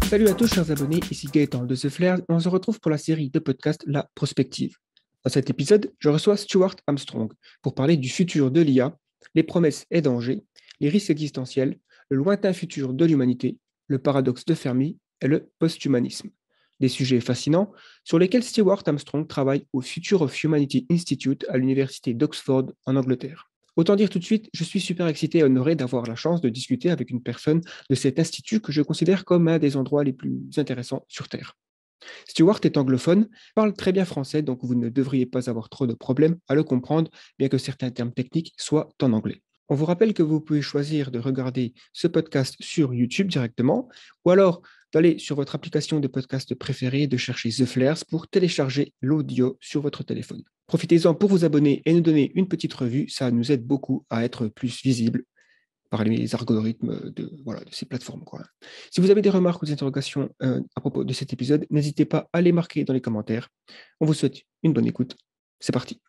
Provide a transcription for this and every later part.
Salut à tous chers abonnés, ici Gaëtan de The Flair et on se retrouve pour la série de podcasts La Prospective. Dans cet épisode, je reçois Stuart Armstrong pour parler du futur de l'IA, les promesses et dangers, les risques existentiels, le lointain futur de l'humanité, le paradoxe de Fermi et le post-humanisme. Des sujets fascinants sur lesquels Stuart Armstrong travaille au Future of Humanity Institute à l'université d'Oxford en Angleterre. Autant dire tout de suite, je suis super excité et honoré d'avoir la chance de discuter avec une personne de cet institut que je considère comme un des endroits les plus intéressants sur Terre. Stuart est anglophone, parle très bien français, donc vous ne devriez pas avoir trop de problèmes à le comprendre, bien que certains termes techniques soient en anglais. On vous rappelle que vous pouvez choisir de regarder ce podcast sur YouTube directement, ou alors d'aller sur votre application de podcast préférée et de chercher The Flares pour télécharger l'audio sur votre téléphone. Profitez-en pour vous abonner et nous donner une petite revue, ça nous aide beaucoup à être plus visibles par les algorithmes de ces plateformes, quoi. Si vous avez des remarques ou des interrogations à propos de cet épisode, n'hésitez pas à les marquer dans les commentaires. On vous souhaite une bonne écoute. C'est parti.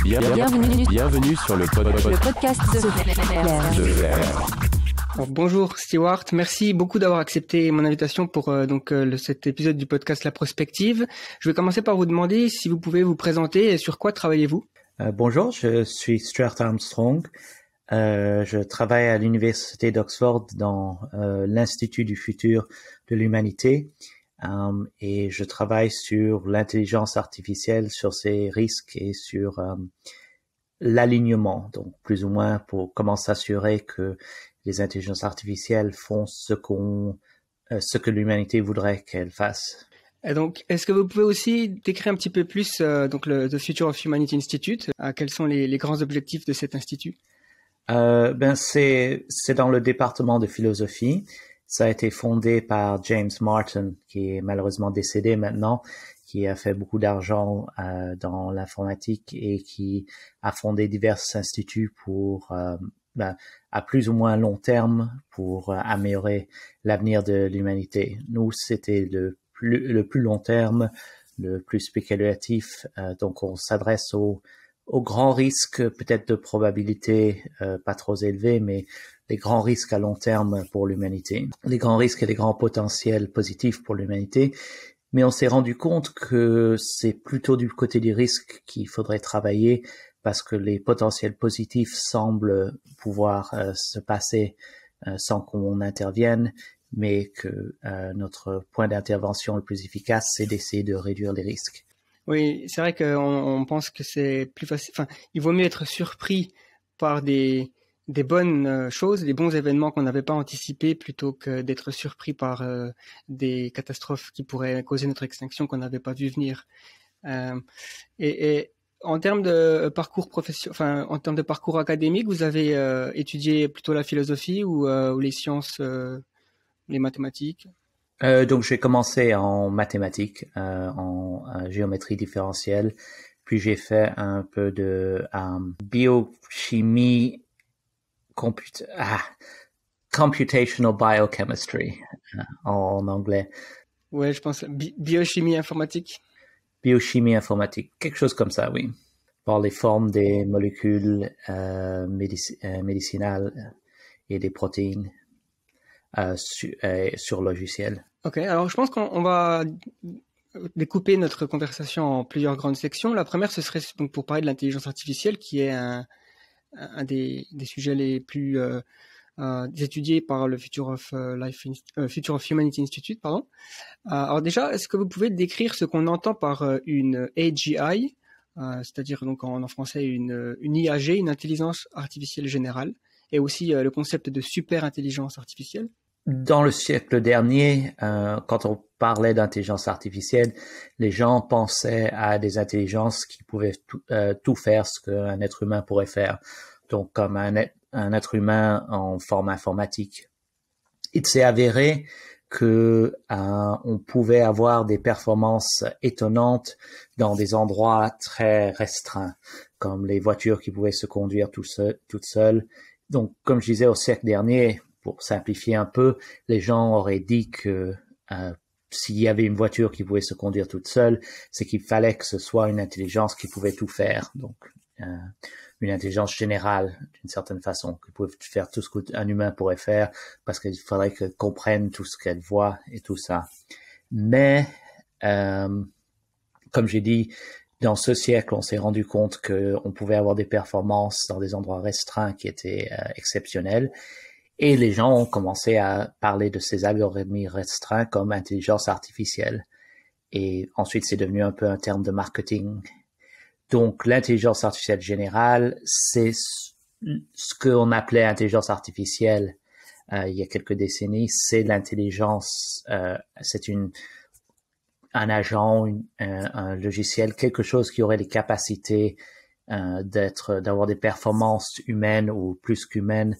Bienvenue sur le podcast de Flair. Alors, bonjour Stuart, merci beaucoup d'avoir accepté mon invitation pour cet épisode du podcast La Prospective. Je vais commencer par vous demander si vous pouvez vous présenter et sur quoi travaillez-vous. Bonjour, je suis Stuart Armstrong. Je travaille à l'université d'Oxford dans l'Institut du futur de l'humanité et je travaille sur l'intelligence artificielle, sur ses risques et sur l'alignement, donc plus ou moins pour comment s'assurer que les intelligences artificielles font ce que l'humanité voudrait qu'elles fassent. Et donc, est-ce que vous pouvez aussi décrire un petit peu plus The Future of Humanity Institute, quels sont les grands objectifs de cet institut? C'est dans le département de philosophie. Ça a été fondé par James Martin, qui est malheureusement décédé maintenant, qui a fait beaucoup d'argent dans l'informatique et qui a fondé divers instituts pour à plus ou moins long terme pour améliorer l'avenir de l'humanité. Nous, c'était le plus long terme, le plus spéculatif. Donc, on s'adresse aux grands risques, peut-être de probabilité pas trop élevés, mais les grands risques à long terme pour l'humanité. Les grands risques et les grands potentiels positifs pour l'humanité. Mais on s'est rendu compte que c'est plutôt du côté du risque qu'il faudrait travailler parce que les potentiels positifs semblent pouvoir se passer sans qu'on intervienne, mais que notre point d'intervention le plus efficace, c'est d'essayer de réduire les risques. Oui, c'est vrai qu'on pense que c'est plus facile. Enfin, il vaut mieux être surpris par des bonnes choses, des bons événements qu'on n'avait pas anticipés, plutôt que d'être surpris par des catastrophes qui pourraient causer notre extinction qu'on n'avait pas vu venir. Et en termes de parcours en termes de parcours académique, vous avez étudié plutôt la philosophie ou les sciences, les mathématiques? Donc, j'ai commencé en mathématiques, en géométrie différentielle, puis j'ai fait un peu de biochimie, computational biochemistry en anglais. Ouais, je pense biochimie informatique. Biochimie informatique, quelque chose comme ça, oui. Par les formes des molécules médicinales et des protéines sur logiciel. Ok, alors je pense qu'on va découper notre conversation en plusieurs grandes sections. La première, ce serait donc pour parler de l'intelligence artificielle, qui est un des sujets les plus étudiés par le Future of Humanity Institute, pardon. Alors déjà, est-ce que vous pouvez décrire ce qu'on entend par une AGI, c'est-à-dire donc en français une IAG, une intelligence artificielle générale, et aussi le concept de super intelligence artificielle? Dans le siècle dernier, quand on parlait d'intelligence artificielle, les gens pensaient à des intelligences qui pouvaient tout faire ce qu'un être humain pourrait faire. Donc, comme un être humain en forme informatique. Il s'est avéré que on pouvait avoir des performances étonnantes dans des endroits très restreints, comme les voitures qui pouvaient se conduire toutes seules. Donc, comme je disais au siècle dernier, pour simplifier un peu, les gens auraient dit que s'il y avait une voiture qui pouvait se conduire toute seule, c'est qu'il fallait que ce soit une intelligence qui pouvait tout faire. Donc, une intelligence générale d'une certaine façon, qui peut faire tout ce qu'un humain pourrait faire, parce qu'il faudrait qu'elle comprenne tout ce qu'elle voit et tout ça. Mais comme j'ai dit, dans ce siècle, on s'est rendu compte qu'on pouvait avoir des performances dans des endroits restreints qui étaient exceptionnels. Et les gens ont commencé à parler de ces algorithmes restreints comme intelligence artificielle. Et ensuite, c'est devenu un peu un terme de marketing. Donc, l'intelligence artificielle générale, c'est ce qu'on appelait intelligence artificielle il y a quelques décennies. C'est l'intelligence, c'est un agent, un logiciel, quelque chose qui aurait les capacités d'avoir des performances humaines ou plus qu'humaines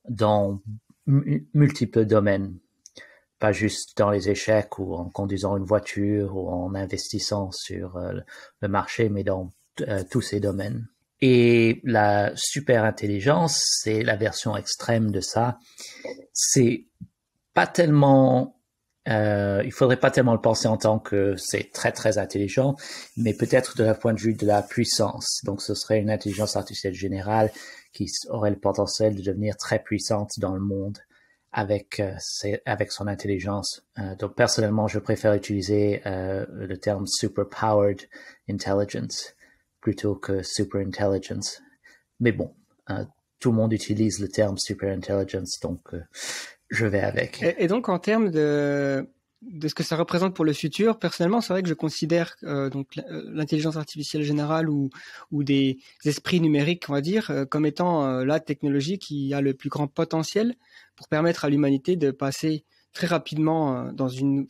dans multiples domaines. Pas juste dans les échecs ou en conduisant une voiture ou en investissant sur le marché, mais dans tous ces domaines. Et la super intelligence, c'est la version extrême de ça. C'est pas tellement, il faudrait pas tellement le penser en tant que c'est très très intelligent, mais peut-être de la point de vue de la puissance. Donc ce serait une intelligence artificielle générale qui aurait le potentiel de devenir très puissante dans le monde avec son intelligence. Donc personnellement, je préfère utiliser le terme superpowered intelligence plutôt que super intelligence. Mais bon, tout le monde utilise le terme super intelligence, donc je vais avec. Et donc en termes de ce que ça représente pour le futur, personnellement, c'est vrai que je considère donc l'intelligence artificielle générale ou des esprits numériques, on va dire, comme étant la technologie qui a le plus grand potentiel pour permettre à l'humanité de passer très rapidement dans une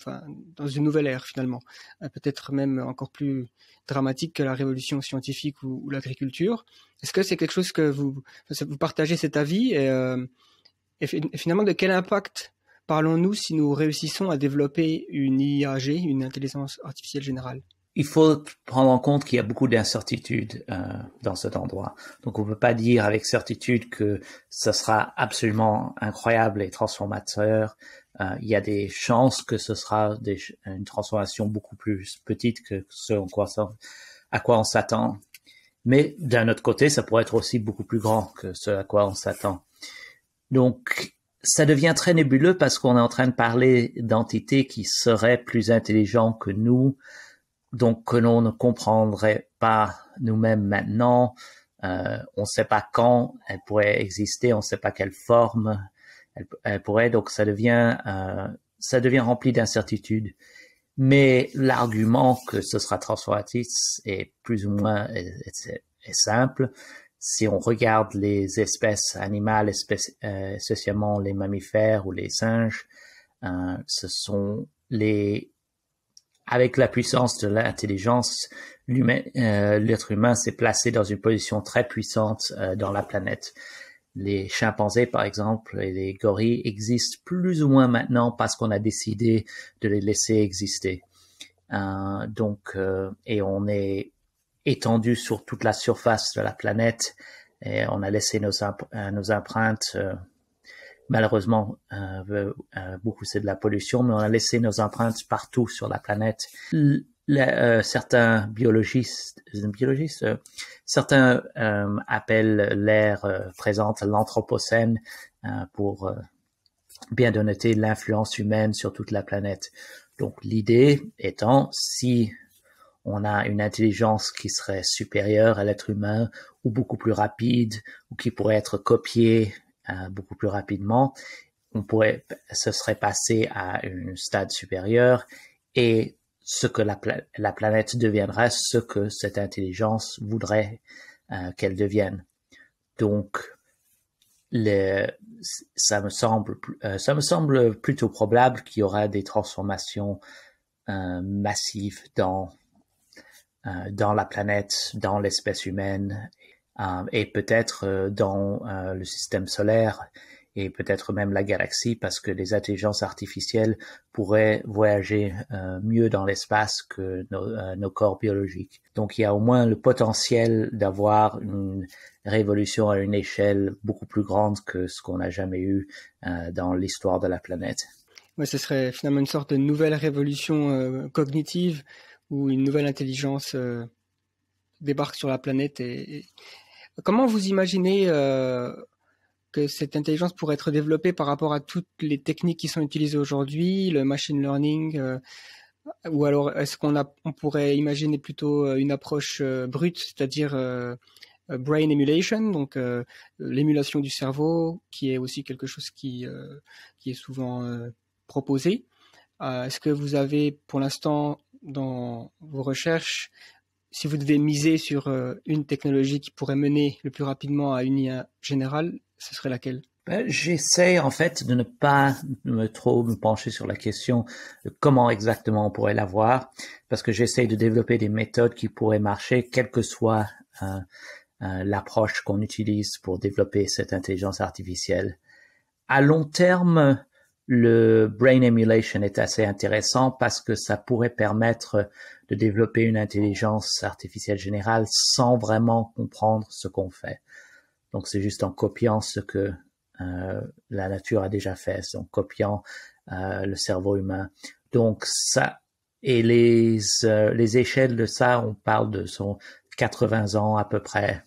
nouvelle ère finalement, peut-être même encore plus dramatique que la révolution scientifique ou l'agriculture. Est-ce que c'est quelque chose que vous partagez cet avis et finalement, de quel impact parlons-nous si nous réussissons à développer une IAG, une intelligence artificielle générale? Il faut prendre en compte qu'il y a beaucoup d'incertitudes dans cet endroit. Donc, on ne peut pas dire avec certitude que ce sera absolument incroyable et transformateur. Il y a des chances que ce sera une transformation beaucoup plus petite que ce à quoi on s'attend. Mais d'un autre côté, ça pourrait être aussi beaucoup plus grand que ce à quoi on s'attend. Donc, ça devient très nébuleux parce qu'on est en train de parler d'entités qui seraient plus intelligentes que nous, donc que l'on ne comprendrait pas nous-mêmes maintenant. On ne sait pas quand elles pourraient exister, on ne sait pas quelle forme elles pourraient. Donc, ça devient rempli d'incertitudes. Mais l'argument que ce sera transformatif est plus ou moins est simple. Si on regarde les espèces animales, spécialement les mammifères ou les singes, ce sont avec la puissance de l'intelligence, l'être humain s'est placé dans une position très puissante dans la planète. Les chimpanzés, par exemple, et les gorilles existent plus ou moins maintenant parce qu'on a décidé de les laisser exister. Et on est étendu sur toute la surface de la planète et on a laissé nos empreintes. Malheureusement, beaucoup c'est de la pollution, mais on a laissé nos empreintes partout sur la planète. Certains certains appellent l'ère présente l'anthropocène pour bien dénoter l'influence humaine sur toute la planète. Donc l'idée étant, si on a une intelligence qui serait supérieure à l'être humain ou beaucoup plus rapide ou qui pourrait être copiée beaucoup plus rapidement, ce serait passé à un stade supérieur et ce que la planète deviendrait, ce que cette intelligence voudrait qu'elle devienne. Donc, ça me semble plutôt probable qu'il y aura des transformations massives dans la planète, dans l'espèce humaine et peut-être dans le système solaire et peut-être même la galaxie parce que les intelligences artificielles pourraient voyager mieux dans l'espace que nos corps biologiques. Donc il y a au moins le potentiel d'avoir une révolution à une échelle beaucoup plus grande que ce qu'on n'a jamais eu dans l'histoire de la planète. Ouais, ce serait finalement une sorte de nouvelle révolution cognitive où une nouvelle intelligence débarque sur la planète et Comment vous imaginez que cette intelligence pourrait être développée par rapport à toutes les techniques qui sont utilisées aujourd'hui, le machine learning, ou alors est-ce on pourrait imaginer plutôt une approche brute, c'est-à-dire brain emulation, donc l'émulation du cerveau, qui est aussi quelque chose qui est souvent proposé. Est-ce que vous avez, pour l'instant, dans vos recherches, si vous devez miser sur une technologie qui pourrait mener le plus rapidement à une IA générale, ce serait laquelle? J'essaie en fait de ne pas trop me pencher sur la question de comment exactement on pourrait l'avoir, parce que j'essaie de développer des méthodes qui pourraient marcher, quelle que soit l'approche qu'on utilise pour développer cette intelligence artificielle. À long terme, le brain emulation est assez intéressant parce que ça pourrait permettre de développer une intelligence artificielle générale sans vraiment comprendre ce qu'on fait. Donc c'est juste en copiant ce que la nature a déjà fait, en copiant le cerveau humain. Donc ça, et les échelles de ça, on parle de 80 ans à peu près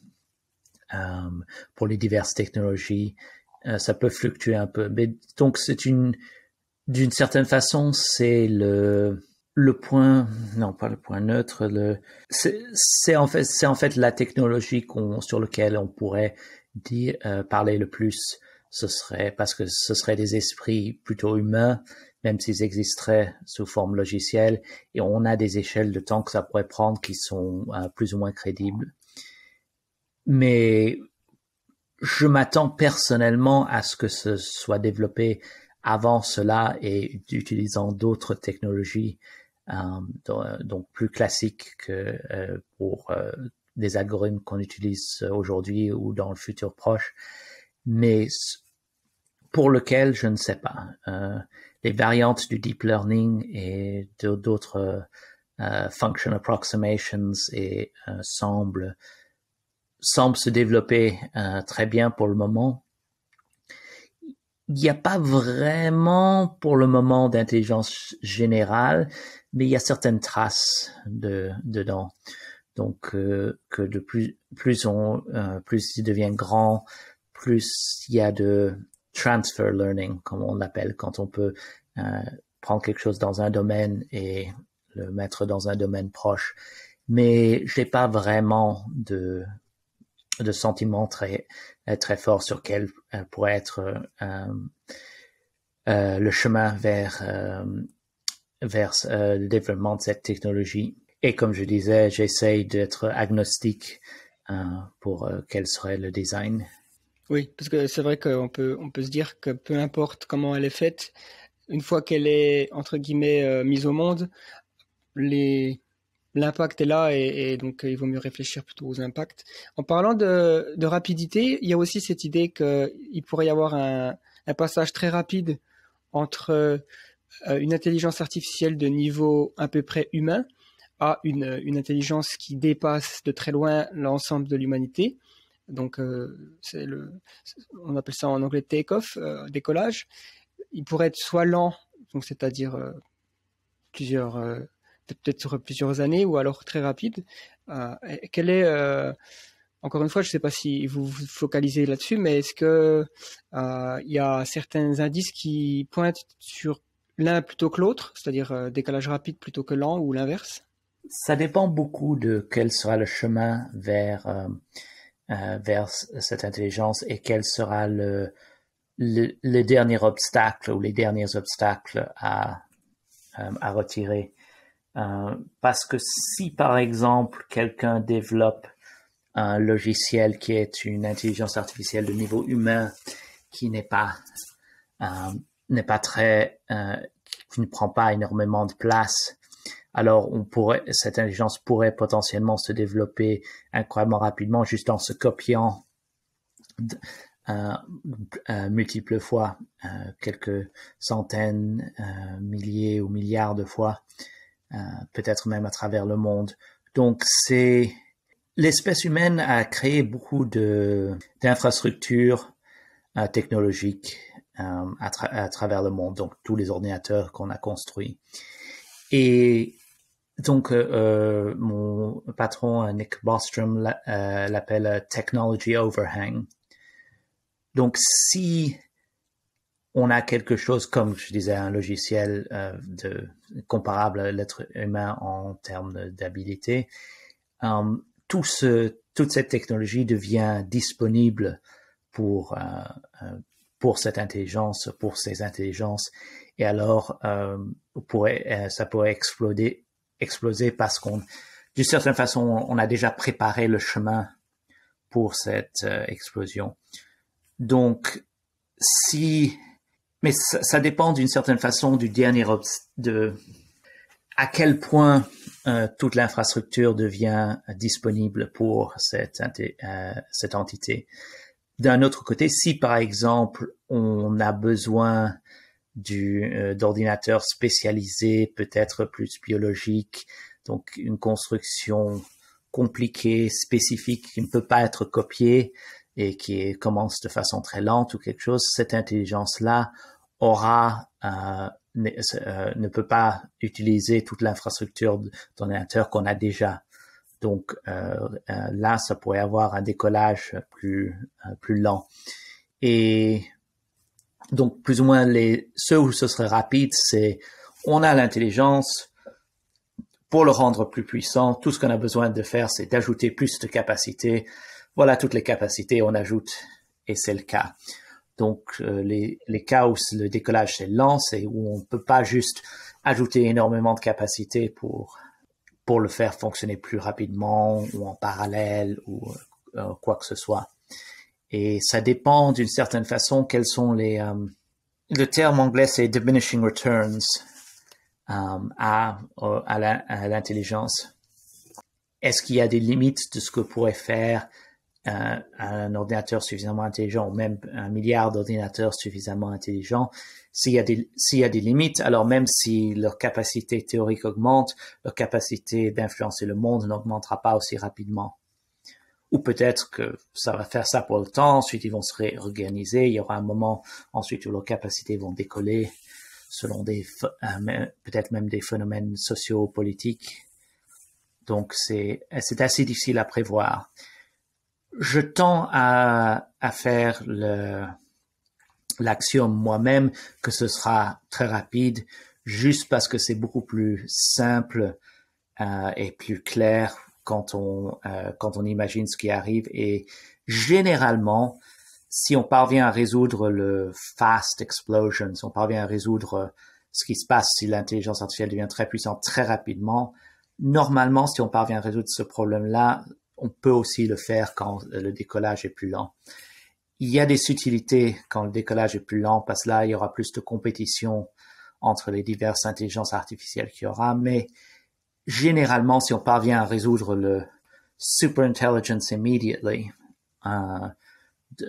pour les diverses technologies. Ça peut fluctuer un peu. Mais donc d'une certaine façon, c'est le point, non pas le point neutre, c'est en fait la technologie sur lequel on pourrait parler le plus. Parce que ce serait des esprits plutôt humains, même s'ils existeraient sous forme logicielle, et on a des échelles de temps que ça pourrait prendre qui sont plus ou moins crédibles. Mais je m'attends personnellement à ce que ce soit développé avant cela et utilisant d'autres technologies, donc plus classiques que pour des algorithmes qu'on utilise aujourd'hui ou dans le futur proche, mais pour lequel je ne sais pas. Les variantes du deep learning et d'autres function approximations semblent se développer très bien pour le moment. Il n'y a pas vraiment pour le moment d'intelligence générale, mais il y a certaines traces dedans. Donc que de plus il devient grand, plus il y a de transfer learning, comme on l'appelle, quand on peut prendre quelque chose dans un domaine et le mettre dans un domaine proche. Mais je n'ai pas vraiment de sentiment très fort sur quel pourrait être le chemin vers le développement de cette technologie. Et comme je disais, j'essaye d'être agnostique pour quel serait le design. Oui, parce que c'est vrai qu'on peut se dire que peu importe comment elle est faite, une fois qu'elle est entre guillemets mise au monde, l'impact est là et donc il vaut mieux réfléchir plutôt aux impacts. En parlant de rapidité, il y a aussi cette idée qu'il pourrait y avoir un passage très rapide entre une intelligence artificielle de niveau à peu près humain à une intelligence qui dépasse de très loin l'ensemble de l'humanité. Donc on appelle ça en anglais take-off, décollage. Il pourrait être soit lent, donc c'est-à-dire peut-être sur plusieurs années, ou alors très rapide. Quel est encore une fois, je ne sais pas si vous vous focalisez là-dessus, mais est-ce que il y a certains indices qui pointent sur l'un plutôt que l'autre, c'est-à-dire décalage rapide plutôt que lent ou l'inverse? Ça dépend beaucoup de quel sera le chemin vers cette intelligence et quel sera le dernier obstacle ou les derniers obstacles à retirer. Parce que si, par exemple, quelqu'un développe un logiciel qui est une intelligence artificielle de niveau humain qui n'est pas très, qui ne prend pas énormément de place, alors cette intelligence pourrait potentiellement se développer incroyablement rapidement juste en se copiant multiples fois, quelques centaines, milliers ou milliards de fois, peut-être même à travers le monde. Donc l'espèce humaine a créé beaucoup d'infrastructures technologiques à travers le monde, donc tous les ordinateurs qu'on a construits. Et Donc, mon patron, Nick Bostrom, l'appelle Technology Overhang. Donc, si on a quelque chose comme, je disais, un logiciel comparable à l'être humain en termes d'habilité, toute cette technologie devient disponible pour cette intelligence, pour ces intelligences, et alors ça pourrait exploser parce d'une certaine façon, on a déjà préparé le chemin pour cette explosion. Donc, mais ça dépend d'une certaine façon du à quel point toute l'infrastructure devient disponible pour cette entité. D'un autre côté, si par exemple on a besoin d'ordinateurs spécialisés, peut-être plus biologiques, donc une construction compliquée, spécifique, qui ne peut pas être copiée et qui commence de façon très lente ou quelque chose, cette intelligence-là ne peut pas utiliser toute l'infrastructure d'ordinateur qu'on a déjà. Donc là, ça pourrait avoir un décollage plus lent. Et donc plus ou moins ceux où ce serait rapide, c'est on a l'intelligence. Pour le rendre plus puissant, tout ce qu'on a besoin de faire, c'est d'ajouter plus de capacités. Voilà toutes les capacités, on ajoute, et c'est le cas. Donc les cas où le décollage c'est lent, c'est où on peut pas juste ajouter énormément de capacités pour le faire fonctionner plus rapidement ou en parallèle ou quoi que ce soit. Et ça dépend d'une certaine façon quels sont le terme anglais c'est diminishing returns à l'intelligence. Est-ce qu'il y a des limites de ce que pourrait faire un ordinateur suffisamment intelligent ou même un milliard d'ordinateurs suffisamment intelligents? S'il y a des limites, alors même si leur capacité théorique augmente, leur capacité d'influencer le monde n'augmentera pas aussi rapidement. Ou peut-être que ça va faire ça pour le temps, ensuite ils vont se réorganiser, il y aura un moment ensuite où leurs capacités vont décoller selon peut-être même des phénomènes sociaux-politiques. Donc c'est assez difficile à prévoir. Je tends à faire l'axiome moi-même que ce sera très rapide, juste parce que c'est beaucoup plus simple et plus clair quand on imagine ce qui arrive. Et généralement, si on parvient à résoudre le fast explosion, si on parvient à résoudre ce qui se passe si l'intelligence artificielle devient très puissante très rapidement, normalement, si on parvient à résoudre ce problème-là, on peut aussi le faire quand le décollage est plus lent. Il y a des subtilités quand le décollage est plus lent, parce que là, il y aura plus de compétition entre les diverses intelligences artificielles qu'il y aura, mais généralement, si on parvient à résoudre le super intelligence immediately,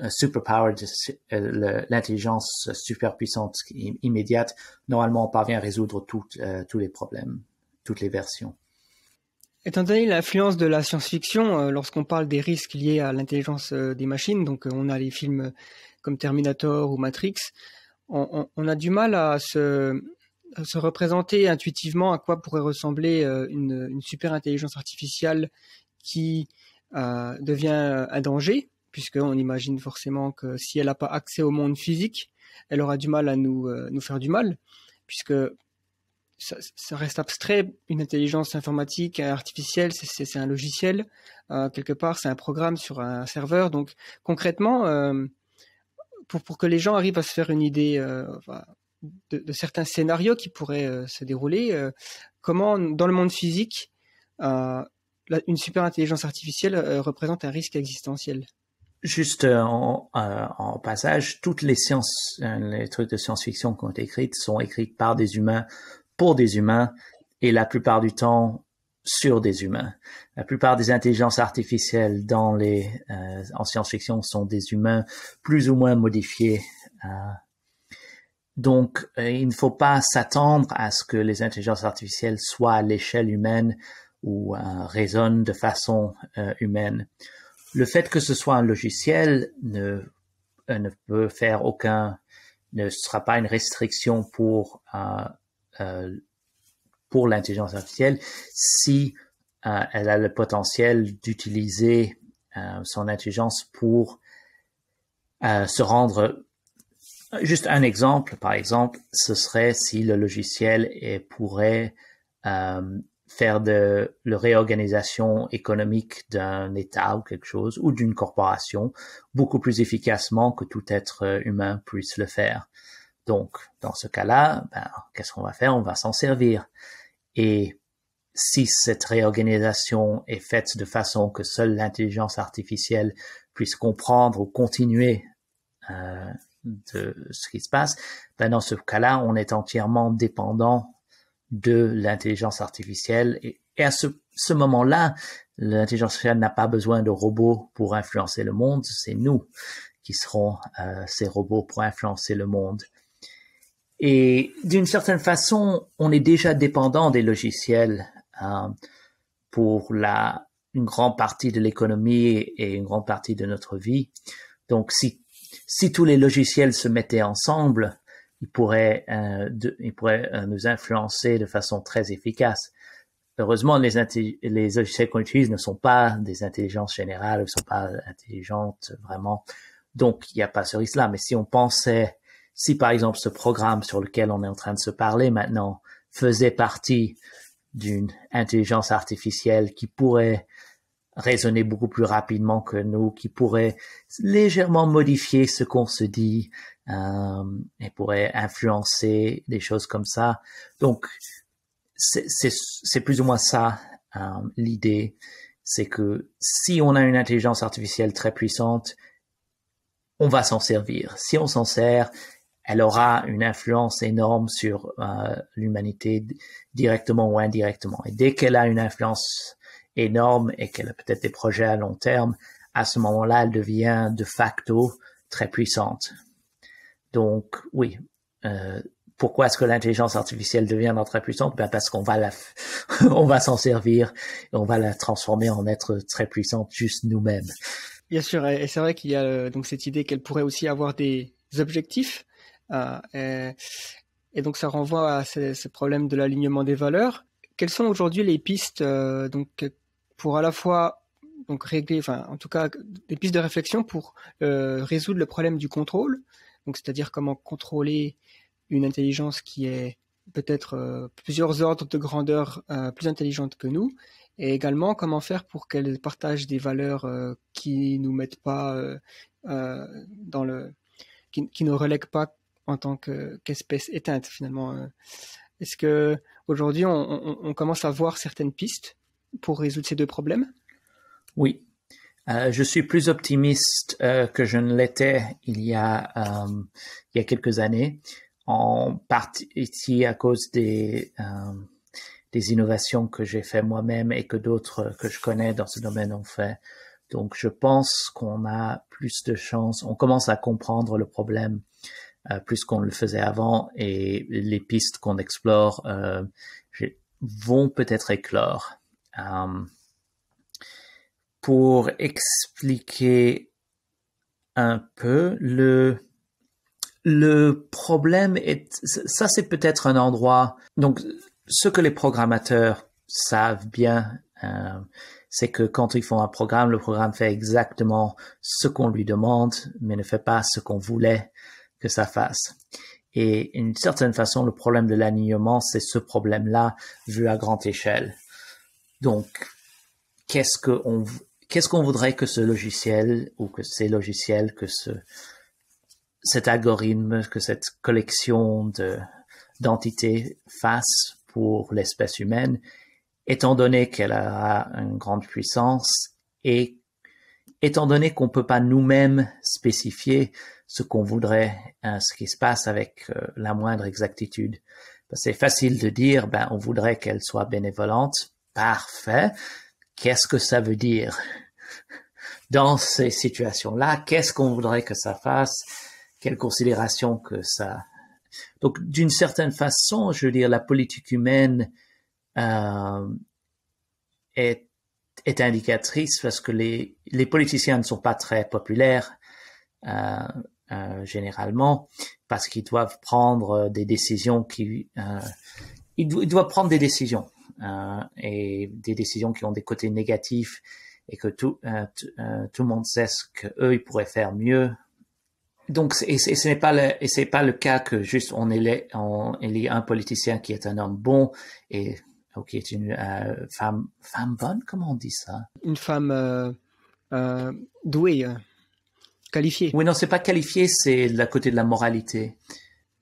superpower, l'intelligence super puissante immédiate, normalement, on parvient à résoudre tous les problèmes, toutes les versions. Étant donné l'influence de la science-fiction, lorsqu'on parle des risques liés à l'intelligence des machines, donc on a les films comme Terminator ou Matrix, on a du mal à se représenter intuitivement à quoi pourrait ressembler une super intelligence artificielle qui devient un danger, puisqu'on imagine forcément que si elle n'a pas accès au monde physique, elle aura du mal à nous faire du mal, puisque ça reste abstrait. Une intelligence informatique artificielle, c'est un logiciel, quelque part, c'est un programme sur un serveur. Donc concrètement, pour que les gens arrivent à se faire une idée de certains scénarios qui pourraient se dérouler, comment dans le monde physique une super intelligence artificielle représente un risque existentiel. Juste en passage, toutes les trucs de science-fiction qui ont été écrites sont écrites par des humains pour des humains et la plupart du temps sur des humains. La plupart des intelligences artificielles en science-fiction sont des humains plus ou moins modifiés. Donc, il ne faut pas s'attendre à ce que les intelligences artificielles soient à l'échelle humaine ou raisonnent de façon humaine. Le fait que ce soit un logiciel ne sera pas une restriction pour pour l'intelligence artificielle si elle a le potentiel d'utiliser son intelligence pour se rendre. Juste un exemple, par exemple, ce serait si le logiciel pourrait faire de la réorganisation économique d'un État ou quelque chose, ou d'une corporation, beaucoup plus efficacement que tout être humain puisse le faire. Donc, dans ce cas-là, qu'est-ce qu'on va faire? On va s'en servir. Et si cette réorganisation est faite de façon que seule l'intelligence artificielle puisse comprendre ou continuer de ce qui se passe, dans ce cas-là, on est entièrement dépendant de l'intelligence artificielle. Et à ce moment-là, l'intelligence artificielle n'a pas besoin de robots pour influencer le monde. C'est nous qui serons ces robots pour influencer le monde. Et d'une certaine façon, on est déjà dépendant des logiciels pour une grande partie de l'économie et une grande partie de notre vie. Donc, si tous les logiciels se mettaient ensemble, ils pourraient nous influencer de façon très efficace. Heureusement, les logiciels qu'on utilise ne sont pas des intelligences générales, ne sont pas intelligentes vraiment. Donc, il n'y a pas ce risque-là. Mais si par exemple ce programme sur lequel on est en train de se parler maintenant faisait partie d'une intelligence artificielle qui pourrait raisonner beaucoup plus rapidement que nous, qui pourrait légèrement modifier ce qu'on se dit, et pourrait influencer des choses comme ça. Donc, c'est plus ou moins ça, l'idée. C'est que si on a une intelligence artificielle très puissante, on va s'en servir. Si on s'en sert, elle aura une influence énorme sur l'humanité, directement ou indirectement. Et dès qu'elle a une influence énorme et qu'elle a peut-être des projets à long terme, à ce moment-là, elle devient de facto très puissante. Donc, oui. Pourquoi est-ce que l'intelligence artificielle deviendra très puissante? Parce qu'on va on va s'en servir et on va la transformer en être très puissante juste nous-mêmes. Bien sûr, et c'est vrai qu'il y a donc cette idée qu'elle pourrait aussi avoir des objectifs. Et donc ça renvoie à ce problème de l'alignement des valeurs. Quelles sont aujourd'hui les pistes donc pour à la fois donc régler, enfin en tout cas des pistes de réflexion pour résoudre le problème du contrôle, donc c'est-à-dire comment contrôler une intelligence qui est peut-être plusieurs ordres de grandeur plus intelligente que nous, et également comment faire pour qu'elle partage des valeurs qui nous mettent pas dans le qui ne relèguent pas en tant qu'espèce éteinte finalement. Est-ce que aujourd'hui on commence à voir certaines pistes pour résoudre ces deux problèmes? Oui, je suis plus optimiste que je ne l'étais il y a quelques années, en partie à cause des innovations que j'ai fait moi-même et que d'autres que je connais dans ce domaine ont fait. Donc, je pense qu'on a plus de chances, on commence à comprendre le problème plus qu'on le faisait avant, et les pistes qu'on explore vont peut-être éclore. Pour expliquer un peu, le problème ça c'est peut-être un endroit, donc ce que les programmateurs savent bien, c'est que quand ils font un programme, le programme fait exactement ce qu'on lui demande, mais ne fait pas ce qu'on voulait que ça fasse. Et d'une certaine façon, le problème de l'alignement, c'est ce problème-là vu à grande échelle. Donc, qu'est-ce qu'on voudrait que ce logiciel, ou que ces logiciels, que cet algorithme, que cette collection d'entités fasse pour l'espèce humaine, étant donné qu'elle a une grande puissance et étant donné qu'on peut pas nous-mêmes spécifier ce qu'on voudrait, ce qui se passe avec la moindre exactitude. C'est facile de dire, on voudrait qu'elle soit bénévolente. Parfait. Qu'est-ce que ça veut dire? Dans ces situations-là, qu'est-ce qu'on voudrait que ça fasse? Quelle considération que ça... Donc, d'une certaine façon, je veux dire, la politique humaine est indicatrice, parce que les politiciens ne sont pas très populaires généralement, parce qu'ils doivent prendre des décisions qui il doit prendre des décisions, et des décisions qui ont des côtés négatifs et que tout le monde sait ce que eux ils pourraient faire mieux. Donc, ce n'est pas le cas que juste on élit un politicien qui est un homme bon et qui est une femme bonne, comment on dit ça? Une femme douée, qualifiée. Oui, non, c'est pas qualifié, c'est de la côté de la moralité.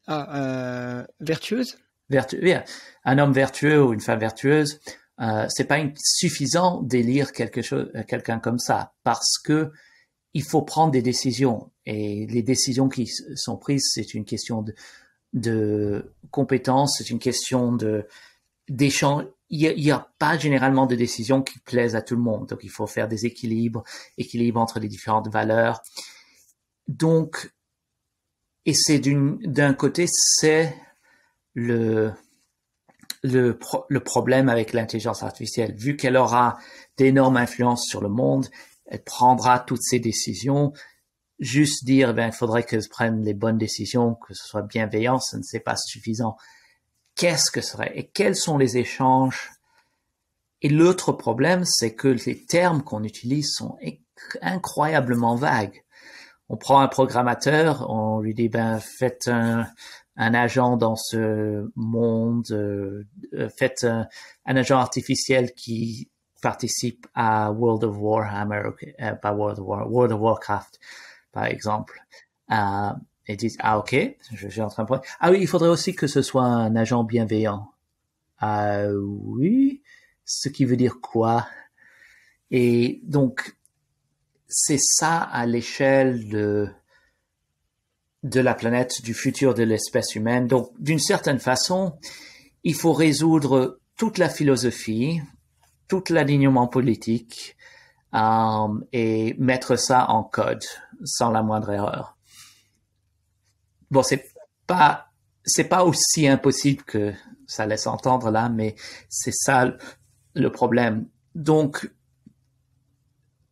Vertueuse? Un homme vertueux ou une femme vertueuse, c'est pas suffisant d'élire quelqu'un comme ça, parce que il faut prendre des décisions, et les décisions qui sont prises, c'est une question de compétence, c'est une question d'échange. Il y a pas généralement de décisions qui plaisent à tout le monde, donc il faut faire des équilibres entre les différentes valeurs. Donc, et c'est d'un côté, c'est le problème avec l'intelligence artificielle. Vu qu'elle aura d'énormes influences sur le monde, elle prendra toutes ces décisions. Juste dire, il faudrait qu'elle prenne les bonnes décisions, que ce soit bienveillant, ce n'est pas suffisant. Qu'est-ce que serait? Et quels sont les échanges? Et l'autre problème, c'est que les termes qu'on utilise sont incroyablement vagues. On prend un programmateur, on lui dit, faites un agent dans ce monde, faites un agent artificiel qui participe à World of Warhammer, pas World of Warcraft, par exemple. Et disent, ok, je suis en train de prendre. Ah oui, il faudrait aussi que ce soit un agent bienveillant. Oui, ce qui veut dire quoi? Et donc, c'est ça à l'échelle de la planète, du futur de l'espèce humaine. Donc, d'une certaine façon, il faut résoudre toute la philosophie, tout l'alignement politique, et mettre ça en code sans la moindre erreur. Bon, c'est pas aussi impossible que ça laisse entendre là, mais c'est ça le problème. Donc,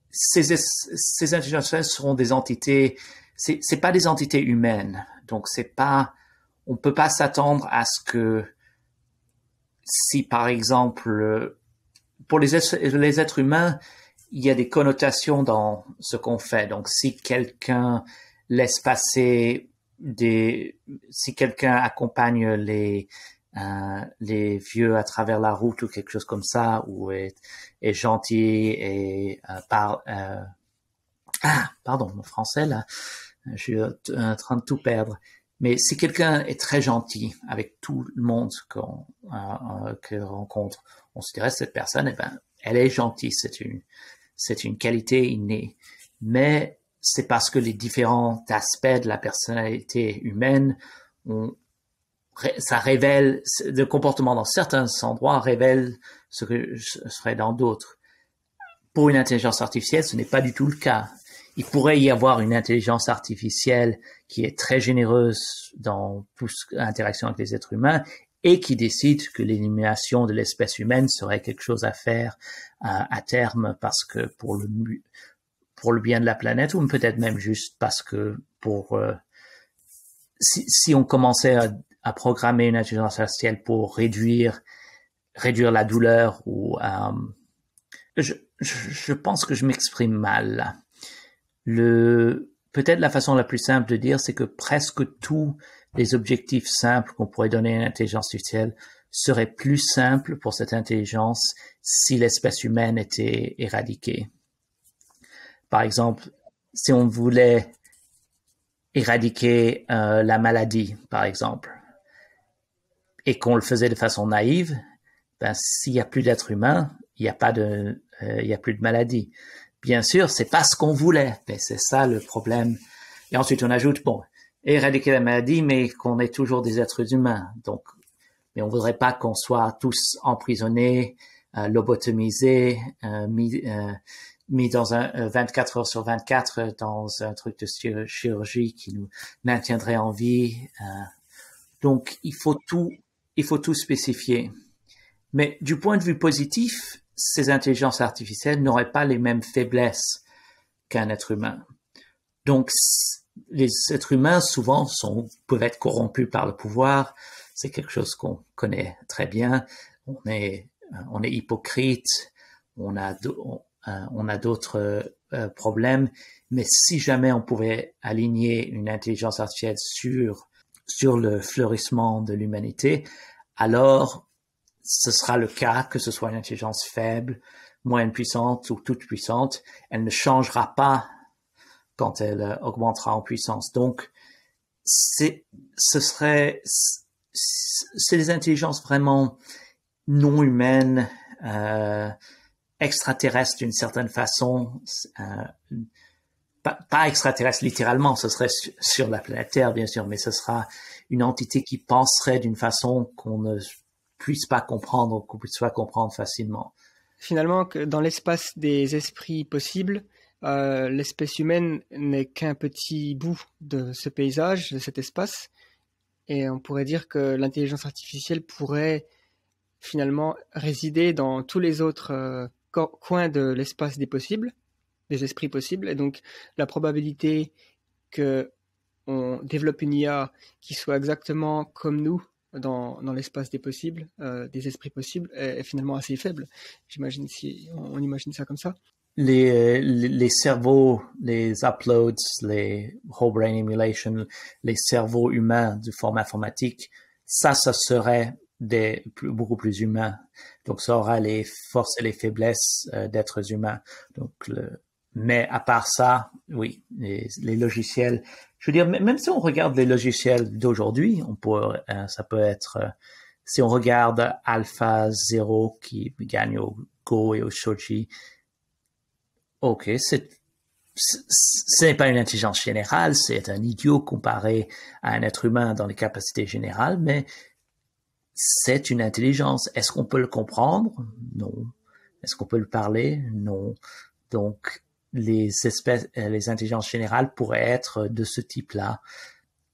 ces intelligences artificielles seront des entités, c'est pas des entités humaines. Donc, on peut pas s'attendre à ce que si, par exemple, pour les êtres humains, il y a des connotations dans ce qu'on fait. Donc, si quelqu'un laisse passer si quelqu'un accompagne les vieux à travers la route ou quelque chose comme ça, ou est gentil et pardon, mon français là, je suis en train de tout perdre. Mais si quelqu'un est très gentil avec tout le monde qu'on rencontre, on se dirait cette personne, elle est gentille, c'est une qualité innée. Mais c'est parce que les différents aspects de la personnalité humaine ça révèle, le comportement dans certains endroits révèle ce que serait dans d'autres. Pour une intelligence artificielle, ce n'est pas du tout le cas. Il pourrait y avoir une intelligence artificielle qui est très généreuse dans toute interaction avec les êtres humains et qui décide que l'élimination de l'espèce humaine serait quelque chose à faire à terme parce que pour le bien de la planète, ou peut-être même juste parce que si on commençait à programmer une intelligence artificielle pour réduire la douleur ou je pense que je m'exprime mal là. Peut-être la façon la plus simple de dire, c'est que presque tous les objectifs simples qu'on pourrait donner à une intelligence artificielle seraient plus simples pour cette intelligence si l'espèce humaine était éradiquée. Par exemple, si on voulait éradiquer la maladie, par exemple, et qu'on le faisait de façon naïve, s'il y a plus d'êtres humains, il y a plus de maladie. Bien sûr, c'est pas ce qu'on voulait, mais c'est ça le problème. Et ensuite, on ajoute, éradiquer la maladie, mais qu'on est toujours des êtres humains. Donc, mais on voudrait pas qu'on soit tous emprisonnés, lobotomisés, mis dans un 24 heures sur 24 dans un truc de chirurgie qui nous maintiendrait en vie. Donc, il faut tout spécifier. Mais du point de vue positif, ces intelligences artificielles n'auraient pas les mêmes faiblesses qu'un être humain. Donc, les êtres humains souvent peuvent être corrompus par le pouvoir. C'est quelque chose qu'on connaît très bien. On est hypocrite. On a d'autres problèmes. Mais si jamais on pouvait aligner une intelligence artificielle sur le fleurissement de l'humanité, alors ce sera le cas, que ce soit une intelligence faible, moins puissante ou toute puissante, elle ne changera pas quand elle augmentera en puissance. Donc, c'est des intelligences vraiment non humaines, extraterrestres d'une certaine façon, pas extraterrestre littéralement, ce serait sur la planète Terre, bien sûr, mais ce sera une entité qui penserait d'une façon qu'on ne puisse pas comprendre, qu'on puisse pas comprendre facilement. Finalement, que dans l'espace des esprits possibles, l'espèce humaine n'est qu'un petit bout de ce paysage, de cet espace, et on pourrait dire que l'intelligence artificielle pourrait finalement résider dans tous les autres coins de l'espace des possibles, des esprits possibles, et donc la probabilité que on développe une IA qui soit exactement comme nous dans l'espace des possibles, des esprits possibles, est finalement assez faible. J'imagine si on imagine ça comme ça. Les cerveaux, les uploads, les whole brain emulation, les cerveaux humains du format informatique, ça serait beaucoup plus humains. Donc, ça aura les forces et les faiblesses d'êtres humains. Donc, mais à part ça, oui, les logiciels. Je veux dire, même si on regarde les logiciels d'aujourd'hui, ça peut être, si on regarde AlphaZero qui gagne au Go et au Shogi, ok, ce n'est pas une intelligence générale, c'est un idiot comparé à un être humain dans les capacités générales, mais c'est une intelligence. Est-ce qu'on peut le comprendre? Non. Est-ce qu'on peut le parler? Non. Donc, les intelligences générales pourraient être de ce type-là,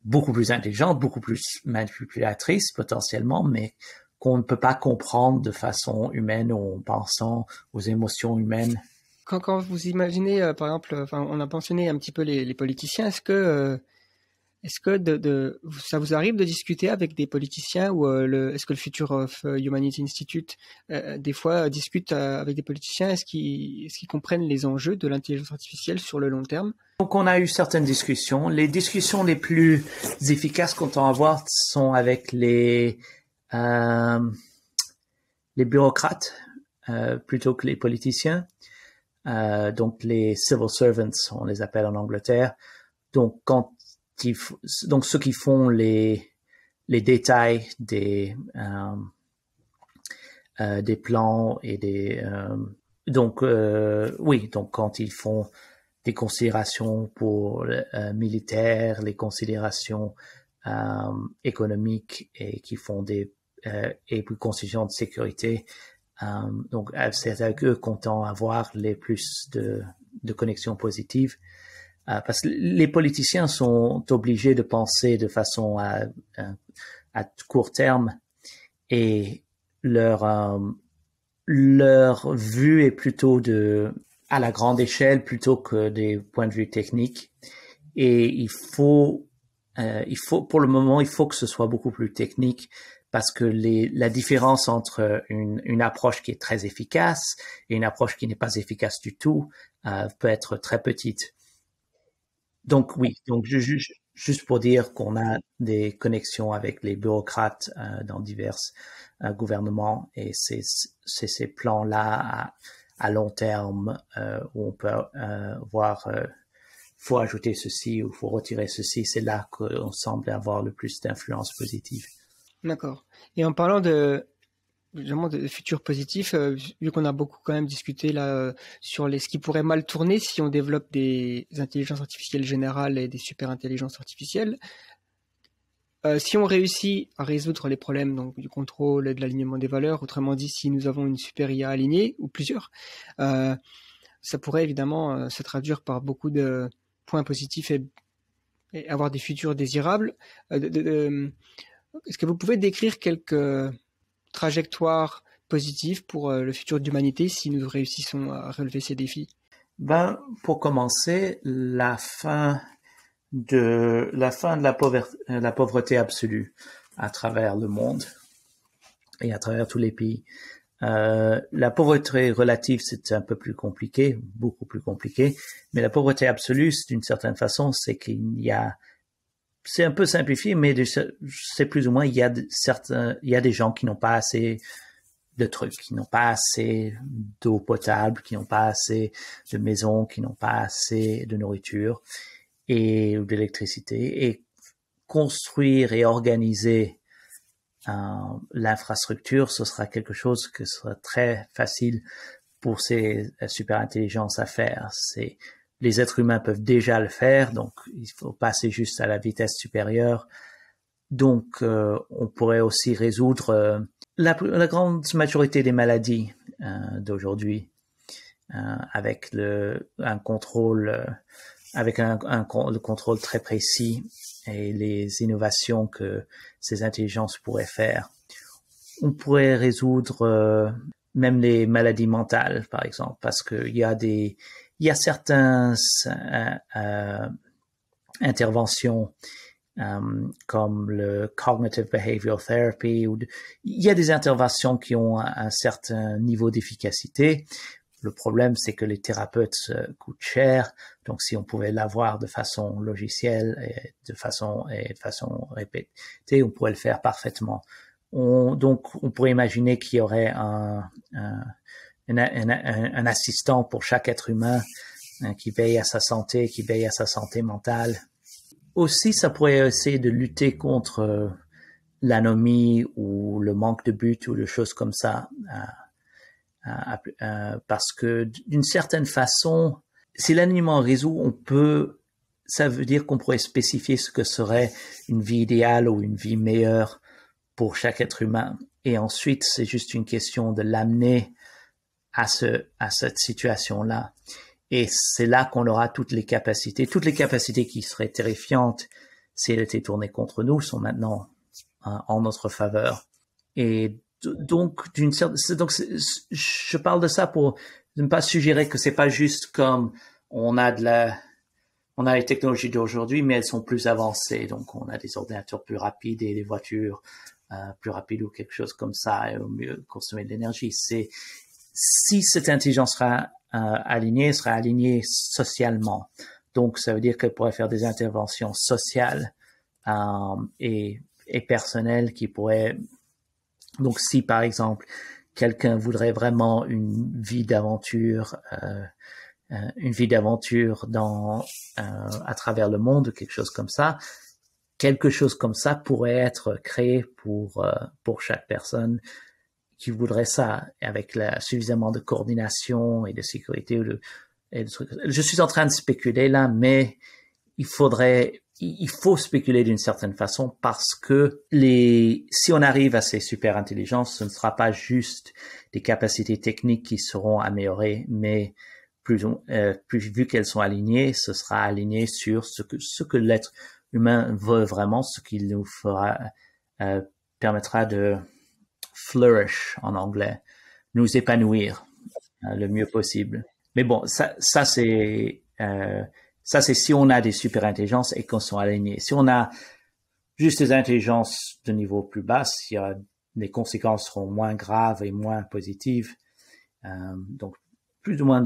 beaucoup plus intelligentes, beaucoup plus manipulatrices potentiellement, mais qu'on ne peut pas comprendre de façon humaine ou en pensant aux émotions humaines. Quand vous imaginez, par exemple, on a mentionné un petit peu les politiciens, est-ce que ça vous arrive de discuter avec des politiciens ou est-ce que le Future of Humanity Institute des fois discute avec des politiciens, est-ce qu'ils comprennent les enjeux de l'intelligence artificielle sur le long terme? Donc on a eu certaines discussions. Les discussions les plus efficaces qu'on peut avoir sont avec les bureaucrates plutôt que les politiciens. Donc les civil servants, on les appelle en Angleterre. Donc donc ceux qui font les détails des plans et donc quand ils font des considérations pour militaires, les considérations économiques et qui font et puis considérations de sécurité. Donc c'est avec eux qu'on tend à avoir les plus de connexions positives. Parce que les politiciens sont obligés de penser de façon à court terme et leur vue est plutôt à la grande échelle plutôt que des points de vue techniques. Et il faut pour le moment, il faut que ce soit beaucoup plus technique parce que la différence entre une approche qui est très efficace et une approche qui n'est pas efficace du tout peut être très petite. Donc oui, donc juste pour dire qu'on a des connexions avec les bureaucrates dans divers gouvernements et c'est ces plans-là à long terme où on peut voir faut ajouter ceci ou faut retirer ceci, c'est là qu'on semble avoir le plus d'influence positive. D'accord. Et en parlant évidemment de futurs positifs, vu qu'on a beaucoup quand même discuté là sur ce qui pourrait mal tourner si on développe des intelligences artificielles générales et des super intelligences artificielles, si on réussit à résoudre les problèmes donc du contrôle et de l'alignement des valeurs, autrement dit si nous avons une super IA alignée ou plusieurs, ça pourrait évidemment se traduire par beaucoup de points positifs et avoir des futurs désirables. Est-ce que vous pouvez décrire quelques trajectoires positives pour le futur de l'humanité si nous réussissons à relever ces défis? Pour commencer, la fin de la fin de la pauvreté absolue à travers le monde et à travers tous les pays. La pauvreté relative, c'est un peu plus compliqué, beaucoup plus compliqué, mais la pauvreté absolue, d'une certaine façon, c'est qu'il y a, c'est un peu simplifié, mais c'est plus ou moins, il y a des gens qui n'ont pas assez de trucs, qui n'ont pas assez d'eau potable, qui n'ont pas assez de maisons, qui n'ont pas assez de nourriture ou d'électricité, et construire et organiser l'infrastructure, ce sera quelque chose que sera très facile pour ces super intelligences à faire. Les êtres humains peuvent déjà le faire, donc il faut passer juste à la vitesse supérieure. Donc, on pourrait aussi résoudre la grande majorité des maladies d'aujourd'hui avec un contrôle, avec le contrôle très précis et les innovations que ces intelligences pourraient faire. On pourrait résoudre même les maladies mentales, par exemple, parce qu'il y a certaines interventions comme le Cognitive Behavioral Therapy. Il y a des interventions qui ont un certain niveau d'efficacité. Le problème, c'est que les thérapeutes coûtent cher. Donc, si on pouvait l'avoir de façon logicielle et de façon répétée, on pourrait le faire parfaitement. Donc, on pourrait imaginer qu'il y aurait un assistant pour chaque être humain qui veille à sa santé, qui veille à sa santé mentale. Aussi, ça pourrait essayer de lutter contre l'anomie ou le manque de but ou des choses comme ça. Parce que d'une certaine façon, si l'alignement résout, ça veut dire qu'on pourrait spécifier ce que serait une vie idéale ou une vie meilleure pour chaque être humain. Et ensuite, c'est juste une question de l'amener à cette situation-là. Et c'est là qu'on aura toutes les capacités qui seraient terrifiantes si elles étaient tournées contre nous sont maintenant en notre faveur. Et donc, je parle de ça pour ne pas suggérer que c'est pas juste comme on a les technologies d'aujourd'hui, mais elles sont plus avancées. Donc, on a des ordinateurs plus rapides et des voitures plus rapides ou quelque chose comme ça, et au mieux consommer de l'énergie. Si cette intelligence sera alignée socialement. Donc, ça veut dire qu'elle pourrait faire des interventions sociales et personnelles qui pourraient. Donc, si par exemple quelqu'un voudrait vraiment une vie d'aventure à travers le monde, quelque chose comme ça pourrait être créé pour chaque personne qui voudrait ça, avec suffisamment de coordination et de sécurité et de trucs. Je suis en train de spéculer là, mais il faut spéculer d'une certaine façon parce que si on arrive à ces super intelligences, ce ne sera pas juste des capacités techniques qui seront améliorées, mais plus vu qu'elles sont alignées, ce sera aligné sur ce que l'être humain veut vraiment, ce qui nous permettra de flourish en anglais, nous épanouir le mieux possible. Mais bon, ça c'est si on a des super intelligences et qu'on sont alignés. Si on a juste des intelligences de niveau plus bas, les conséquences seront moins graves et moins positives. Donc plus ou moins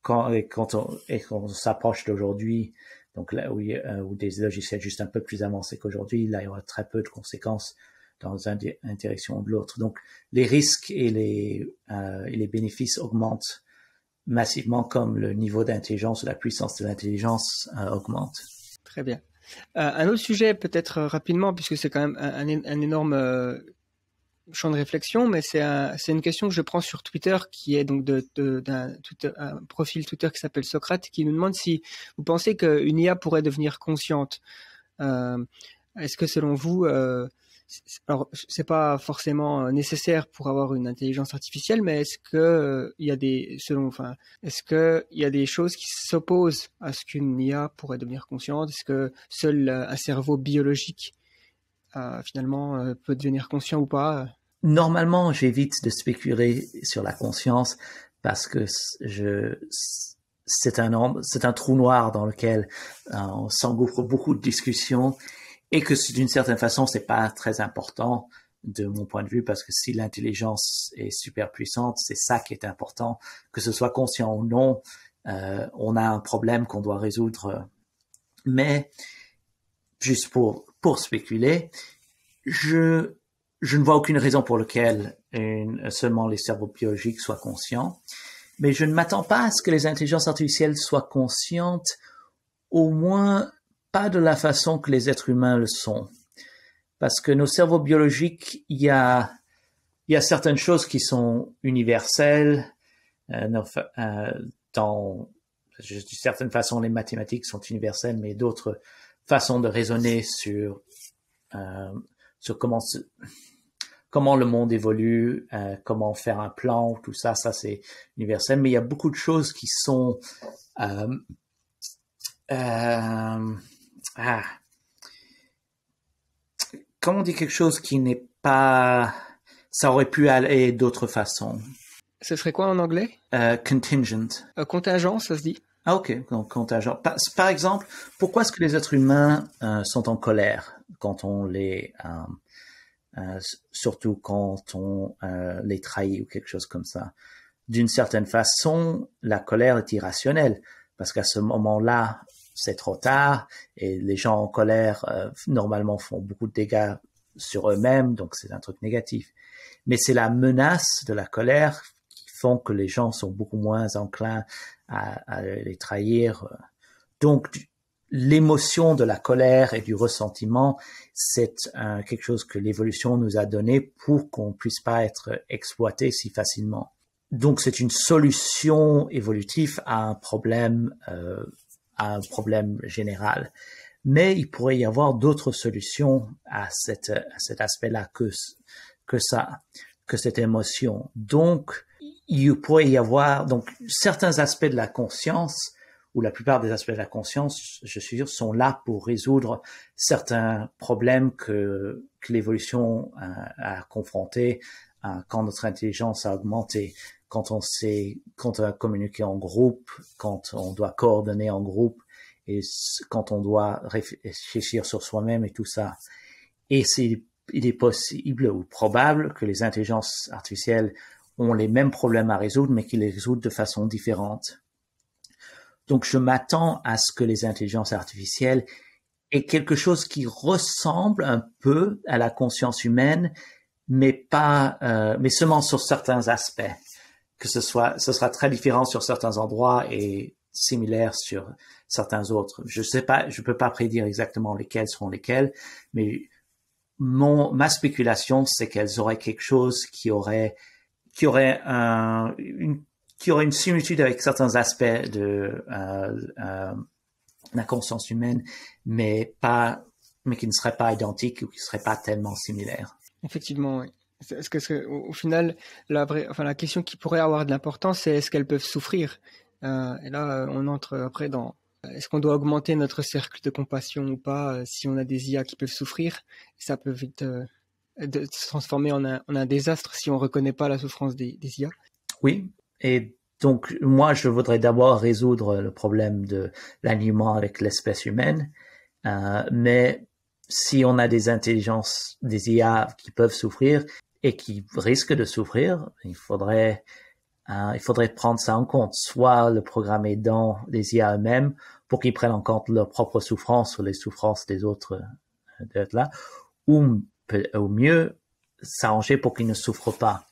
quand on s'approche d'aujourd'hui, donc là où des logiciels juste un peu plus avancés qu'aujourd'hui, là il y aura très peu de conséquences dans une direction ou de l'autre. Donc, les risques et les bénéfices augmentent massivement comme le niveau d'intelligence ou la puissance de l'intelligence augmente. Très bien. Un autre sujet, peut-être rapidement, puisque c'est quand même un énorme champ de réflexion, mais c'est une question que je prends sur Twitter, qui est donc d'un profil Twitter qui s'appelle Socrate, qui nous demande si vous pensez qu'une IA pourrait devenir consciente. Est-ce que selon vous, alors c'est pas forcément nécessaire pour avoir une intelligence artificielle, mais est-ce que il y a des choses qui s'opposent à ce qu'une IA pourrait devenir consciente? Est-ce que seul un cerveau biologique finalement peut devenir conscient ou pas? Normalement, j'évite de spéculer sur la conscience parce que c'est un trou noir dans lequel on s'engouffre beaucoup de discussions et que d'une certaine façon, c'est pas très important de mon point de vue parce que si l'intelligence est super puissante, c'est ça qui est important, que ce soit conscient ou non, on a un problème qu'on doit résoudre. Mais juste pour spéculer, je ne vois aucune raison pour laquelle seulement les cerveaux biologiques soient conscients. Mais je ne m'attends pas à ce que les intelligences artificielles soient conscientes, au moins pas de la façon que les êtres humains le sont. Parce que nos cerveaux biologiques, il y a certaines choses qui sont universelles. D'une certaine façon, les mathématiques sont universelles, mais d'autres façons de raisonner sur comment le monde évolue, comment faire un plan, tout ça, c'est universel. Mais il y a beaucoup de choses qui sont comment on dit quelque chose qui n'est pas, ça aurait pu aller d'autres façons. Ce serait quoi en anglais? Contingent. Contingent, ça se dit? Ah ok, donc contingent. Par exemple, pourquoi est-ce que les êtres humains sont en colère quand on les surtout quand on les trahit ou quelque chose comme ça. D'une certaine façon, la colère est irrationnelle parce qu'à ce moment-là, c'est trop tard et les gens en colère normalement font beaucoup de dégâts sur eux-mêmes, donc c'est un truc négatif. Mais c'est la menace de la colère qui font que les gens sont beaucoup moins enclins à les trahir. Donc, l'émotion de la colère et du ressentiment, c'est quelque chose que l'évolution nous a donné pour qu'on puisse pas être exploité si facilement. Donc, c'est une solution évolutive à un problème général. Mais il pourrait y avoir d'autres solutions à cet aspect-là que cette émotion. Donc, il pourrait y avoir certains aspects de la conscience ou la plupart des aspects de la conscience, je suis sûr, sont là pour résoudre certains problèmes que l'évolution a confrontés quand notre intelligence a augmenté, quand on a communiqué en groupe, quand on doit coordonner en groupe et quand on doit réfléchir sur soi-même et tout ça. Et il est possible ou probable que les intelligences artificielles ont les mêmes problèmes à résoudre, mais qu'ils les résoudent de façon différente. Donc, je m'attends à ce que les intelligences artificielles aient quelque chose qui ressemble un peu à la conscience humaine, mais seulement sur certains aspects. Ce sera très différent sur certains endroits et similaire sur certains autres. Je peux pas prédire exactement lesquels seront lesquels, mais ma spéculation, c'est qu'elles auraient quelque chose qui aurait une similitude avec certains aspects de la conscience humaine, mais qui ne serait pas identique ou qui ne serait pas tellement similaire. Effectivement, oui. Est-ce que au final, la question qui pourrait avoir de l'importance, c'est est-ce qu'elles peuvent souffrir? Et là, on entre après dans est-ce qu'on doit augmenter notre cercle de compassion ou pas si on a des IA qui peuvent souffrir? Ça peut vite se transformer en un désastre si on reconnaît pas la souffrance des IA. Oui, et donc moi je voudrais d'abord résoudre le problème de l'alignement avec l'espèce humaine, mais si on a des intelligences, des IA qui peuvent souffrir et qui risquent de souffrir, il faudrait prendre ça en compte, soit le programmer dans les IA eux-mêmes pour qu'ils prennent en compte leurs propres souffrances ou les souffrances des autres là, ou mieux s'arranger pour qu'ils ne souffrent pas.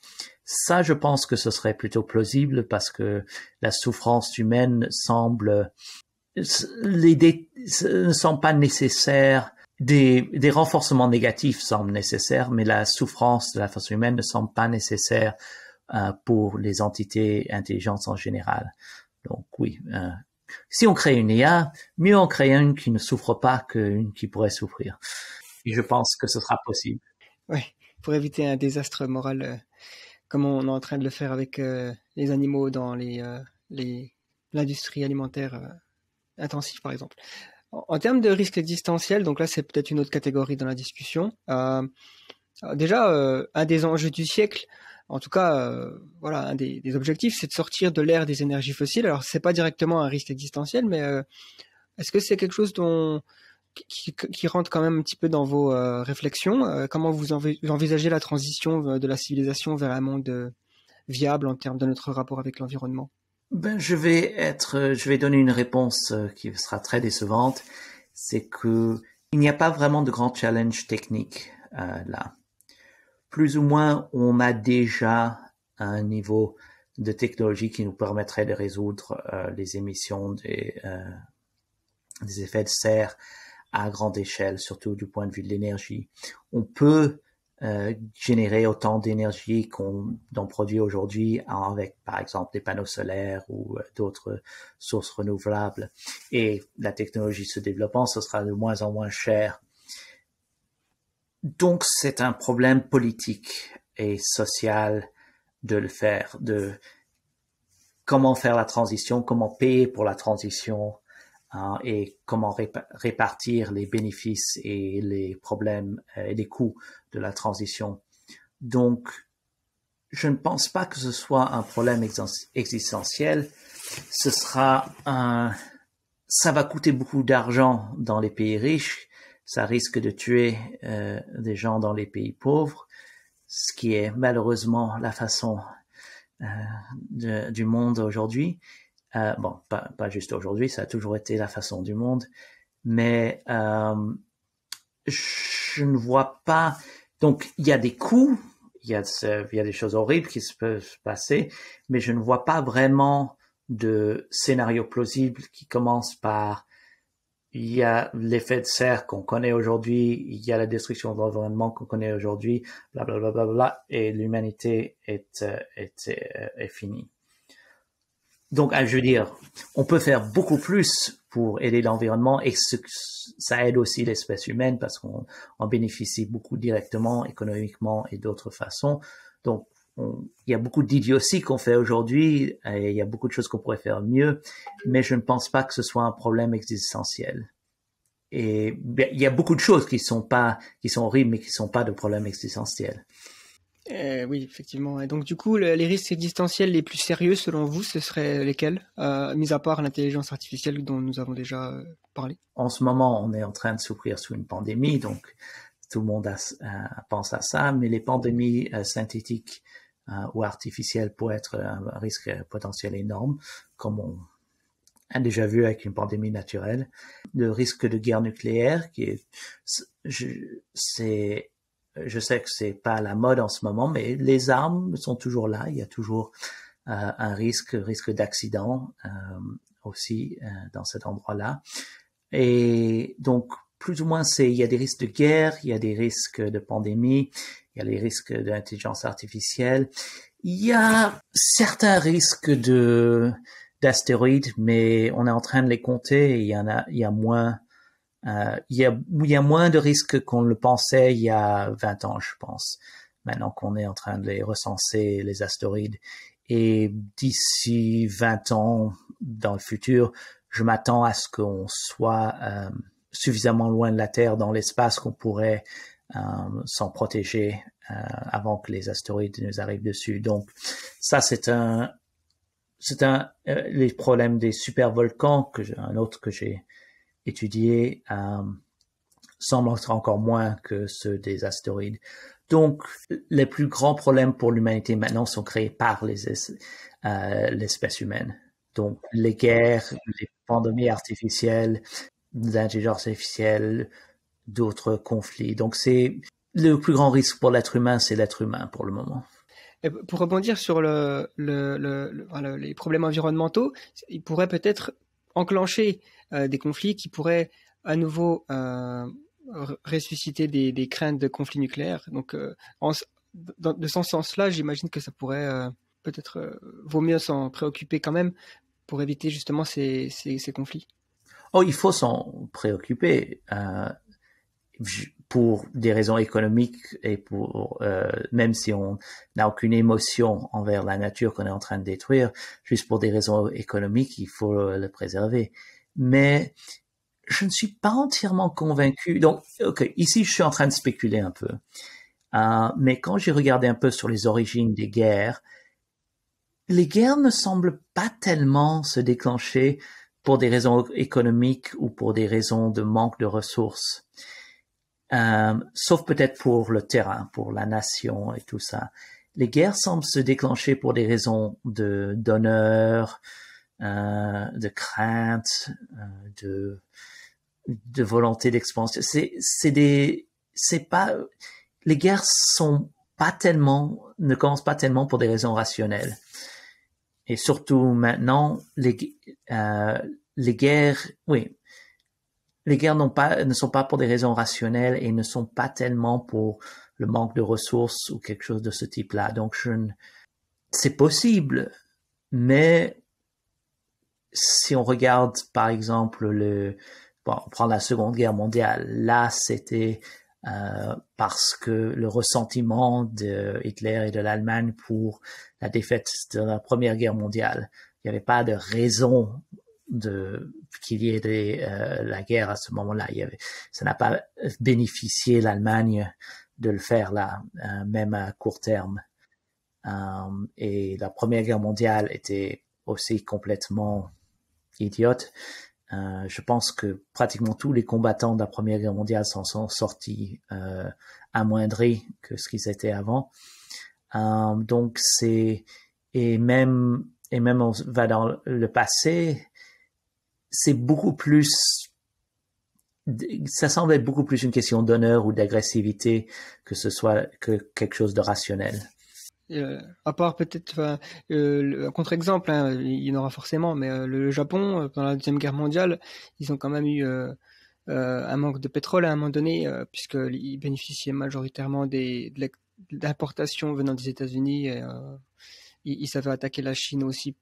Ça, je pense que ce serait plutôt plausible parce que la souffrance humaine ne semble pas nécessaire. Des renforcements négatifs semblent nécessaires, mais la souffrance de la force humaine ne semble pas nécessaire pour les entités intelligentes en général. Donc oui, si on crée une IA, mieux en créer une qui ne souffre pas qu'une qui pourrait souffrir. Et je pense que ce sera possible. Oui, pour éviter un désastre moral, comme on est en train de le faire avec les animaux dans l'industrie alimentaire intensive, par exemple. En termes de risque existentiel, donc là c'est peut-être une autre catégorie dans la discussion. Déjà, un des enjeux du siècle, En tout cas, voilà, un des objectifs, c'est de sortir de l'ère des énergies fossiles. Alors, c'est pas directement un risque existentiel, mais est-ce que c'est quelque chose qui rentre quand même un petit peu dans vos réflexions? Comment vous envisagez la transition de la civilisation vers un monde viable en termes de notre rapport avec l'environnement? Ben, je vais donner une réponse qui sera très décevante. C'est que il n'y a pas vraiment de grand challenge technique là. Plus ou moins, on a déjà un niveau de technologie qui nous permettrait de résoudre les émissions des effets de serre à grande échelle, surtout du point de vue de l'énergie. On peut générer autant d'énergie qu'on en produit aujourd'hui avec, par exemple, des panneaux solaires ou d'autres sources renouvelables. Et la technologie se développant, ce sera de moins en moins cher. Donc, c'est un problème politique et social de le faire, de comment faire la transition, comment payer pour la transition, et comment répartir les bénéfices et les problèmes et les coûts de la transition. Donc, je ne pense pas que ce soit un problème existentiel. Ça va coûter beaucoup d'argent dans les pays riches. Ça risque de tuer des gens dans les pays pauvres, ce qui est malheureusement la façon du monde aujourd'hui. Bon, pas juste aujourd'hui, ça a toujours été la façon du monde, mais je ne vois pas. Donc, il y a des coûts, il y a des choses horribles qui peuvent passer, mais je ne vois pas vraiment de scénario plausible qui commence par il y a l'effet de serre qu'on connaît aujourd'hui, il y a la destruction de l'environnement qu'on connaît aujourd'hui, blablabla, et l'humanité est finie. Donc, je veux dire, on peut faire beaucoup plus pour aider l'environnement et ça aide aussi l'espèce humaine parce qu'on bénéficie beaucoup directement, économiquement et d'autres façons. Donc, il y a beaucoup d'idioties qu'on fait aujourd'hui et il y a beaucoup de choses qu'on pourrait faire mieux, mais je ne pense pas que ce soit un problème existentiel. Et il y a beaucoup de choses qui sont horribles, mais qui sont pas de problème existentiel. Oui, effectivement. Et donc, du coup, les risques existentiels les plus sérieux, selon vous, ce seraient lesquels, mis à part l'intelligence artificielle dont nous avons déjà parlé? En ce moment, on est en train de souffrir sous une pandémie, donc tout le monde pense à ça, mais les pandémies synthétiques ou artificielles pourraient être un risque potentiel énorme, comme on a déjà vu avec une pandémie naturelle. Le risque de guerre nucléaire, je sais que c'est pas à la mode en ce moment, mais les armes sont toujours là. Il y a toujours un risque d'accident aussi dans cet endroit-là. Et donc, plus ou moins, il y a des risques de guerre, il y a des risques de pandémie, il y a les risques d'intelligence artificielle. Il y a certains risques d'astéroïdes, mais on est en train de les compter et il y a moins. Il y a moins de risques qu'on le pensait il y a 20 ans, je pense. Maintenant qu'on est en train de les recenser, les astéroïdes. Et d'ici 20 ans, dans le futur, je m'attends à ce qu'on soit suffisamment loin de la Terre dans l'espace qu'on pourrait s'en protéger avant que les astéroïdes nous arrivent dessus. Donc, ça, les problèmes des supervolcans, un autre que j'ai étudié, semblent être encore moins que ceux des astéroïdes. Donc, les plus grands problèmes pour l'humanité maintenant sont créés par l'espèce humaine. Donc, les guerres, les pandémies artificielles, l'intelligence artificielle, d'autres conflits. Donc, c'est le plus grand risque pour l'être humain, c'est l'être humain pour le moment. Et pour rebondir sur les problèmes environnementaux, il pourrait peut-être enclencher des conflits qui pourraient à nouveau ressusciter des craintes de conflits nucléaires. Donc, de ce sens-là, j'imagine que ça pourrait peut-être vaut mieux s'en préoccuper quand même pour éviter justement ces conflits. Oh, il faut s'en préoccuper pour des raisons économiques et pour même si on n'a aucune émotion envers la nature qu'on est en train de détruire, juste pour des raisons économiques, il faut le préserver. Mais je ne suis pas entièrement convaincu. Donc, ok, ici je suis en train de spéculer un peu. Mais quand j'ai regardé un peu sur les origines des guerres, les guerres ne semblent pas tellement se déclencher pour des raisons économiques ou pour des raisons de manque de ressources. Sauf peut-être pour le terrain, pour la nation et tout ça. Les guerres semblent se déclencher pour des raisons d'honneur, de crainte, de volonté d'expansion. Les guerres ne commencent pas tellement pour des raisons rationnelles. Et surtout maintenant, les guerres, oui, les guerres ne sont pas pour des raisons rationnelles et ne sont pas tellement pour le manque de ressources ou quelque chose de ce type-là. Donc, c'est possible, mais si on regarde, par exemple, on prend la Seconde Guerre mondiale, là, c'était parce que le ressentiment de Hitler et de l'Allemagne pour la défaite de la Première Guerre mondiale. Il n'y avait pas de raison qu'il y ait la guerre à ce moment-là. Ça n'a pas bénéficié l'Allemagne de le faire là, même à court terme. Et la Première Guerre mondiale était aussi complètement idiote. Je pense que pratiquement tous les combattants de la Première Guerre mondiale s'en sont sortis amoindris que ce qu'ils étaient avant. Donc et même on va dans le passé, c'est beaucoup plus, ça semble être beaucoup plus une question d'honneur ou d'agressivité que quelque chose de rationnel. À part peut-être un contre-exemple, hein, il y en aura forcément, mais le Japon, pendant la Deuxième Guerre mondiale, ils ont quand même eu un manque de pétrole à un moment donné, puisqu'ils bénéficiaient majoritairement d'importations venant des États-Unis. Et, ils savaient attaquer la Chine aussi,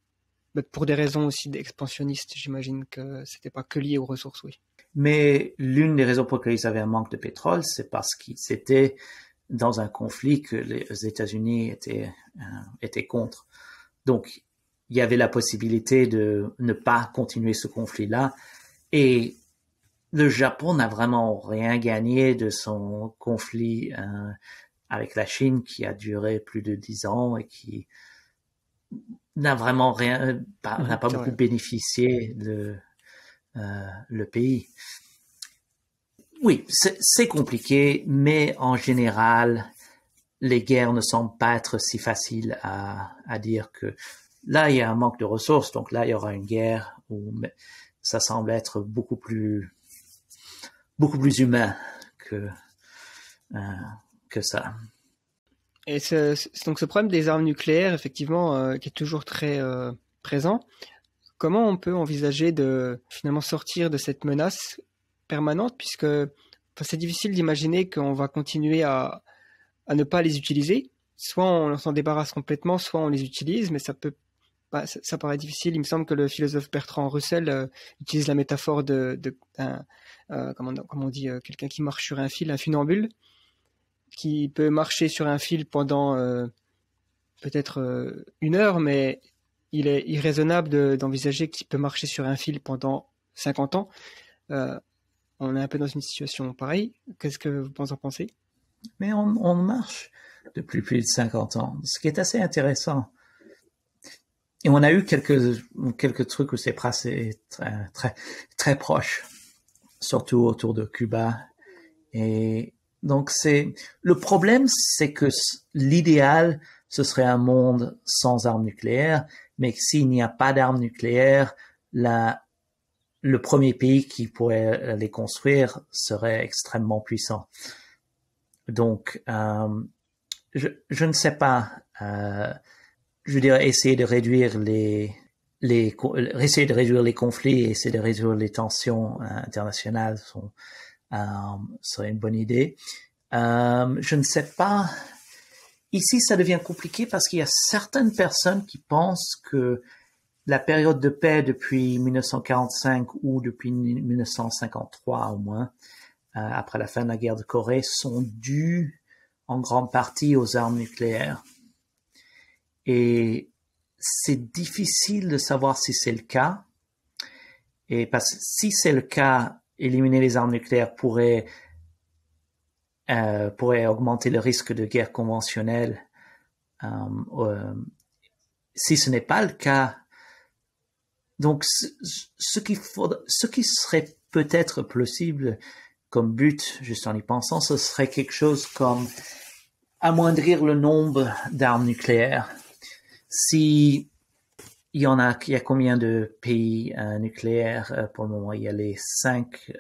mais pour des raisons aussi d'expansionnistes. J'imagine que c'était pas que lié aux ressources, oui. Mais l'une des raisons pour lesquelles ils avaient un manque de pétrole, c'est parce qu'ils étaient dans un conflit que les États-Unis étaient contre. Donc, il y avait la possibilité de ne pas continuer ce conflit-là. Et le Japon n'a vraiment rien gagné de son conflit avec la Chine qui a duré plus de 10 ans et qui n'a vraiment n'a pas beaucoup bénéficié le pays. Oui, c'est compliqué, mais en général, les guerres ne semblent pas être si faciles à dire que là, il y a un manque de ressources, donc là, il y aura une guerre, ça semble être beaucoup plus humain que ça. Et donc ce problème des armes nucléaires, effectivement, qui est toujours très présent, comment on peut envisager de finalement sortir de cette menace permanente, puisque c'est difficile d'imaginer qu'on va continuer à ne pas les utiliser. Soit on s'en débarrasse complètement, soit on les utilise, mais ça paraît difficile. Il me semble que le philosophe Bertrand Russell utilise la métaphore comment on dit, quelqu'un qui marche sur un fil, un funambule, qui peut marcher sur un fil pendant peut-être 1 heure, mais il est irraisonnable d'envisager qu'il peut marcher sur un fil pendant 50 ans. On est un peu dans une situation pareille. Qu'est-ce que vous en pensez? Mais on marche depuis plus de 50 ans, ce qui est assez intéressant. Et on a eu quelques trucs où c'est passé très, très, très proche, surtout autour de Cuba. Et donc le problème, c'est que l'idéal, ce serait un monde sans armes nucléaires, mais s'il n'y a pas d'armes nucléaires, le premier pays qui pourrait les construire serait extrêmement puissant. Donc, je ne sais pas. Je dirais essayer de réduire essayer de réduire les conflits et essayer de réduire les tensions internationales serait une bonne idée. Je ne sais pas. Ici, ça devient compliqué parce qu'il y a certaines personnes qui pensent que la période de paix depuis 1945 ou depuis 1953 au moins, après la fin de la guerre de Corée, sont dues en grande partie aux armes nucléaires. Et c'est difficile de savoir si c'est le cas. Et parce que si c'est le cas, éliminer les armes nucléaires pourrait pourrait augmenter le risque de guerre conventionnelle. Si ce n'est pas le cas, donc ce qui serait peut-être possible comme but, juste en y pensant, ce serait quelque chose comme amoindrir le nombre d'armes nucléaires. Si il y a combien de pays nucléaires pour le moment? Il y a les 5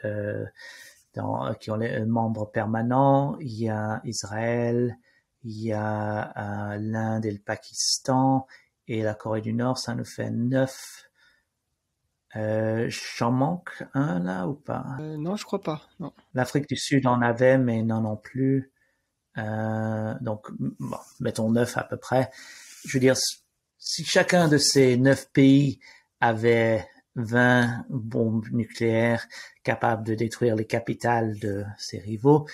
qui ont les membres permanents. Il y a Israël, il y a l'Inde et le Pakistan et la Corée du Nord. Ça nous fait 9. J'en manque un là ou pas? Non, je crois pas. Non. L'Afrique du Sud en avait, mais non plus. Donc, bon, mettons 9 à peu près. Je veux dire, si chacun de ces 9 pays avait 20 bombes nucléaires capables de détruire les capitales de ses rivaux,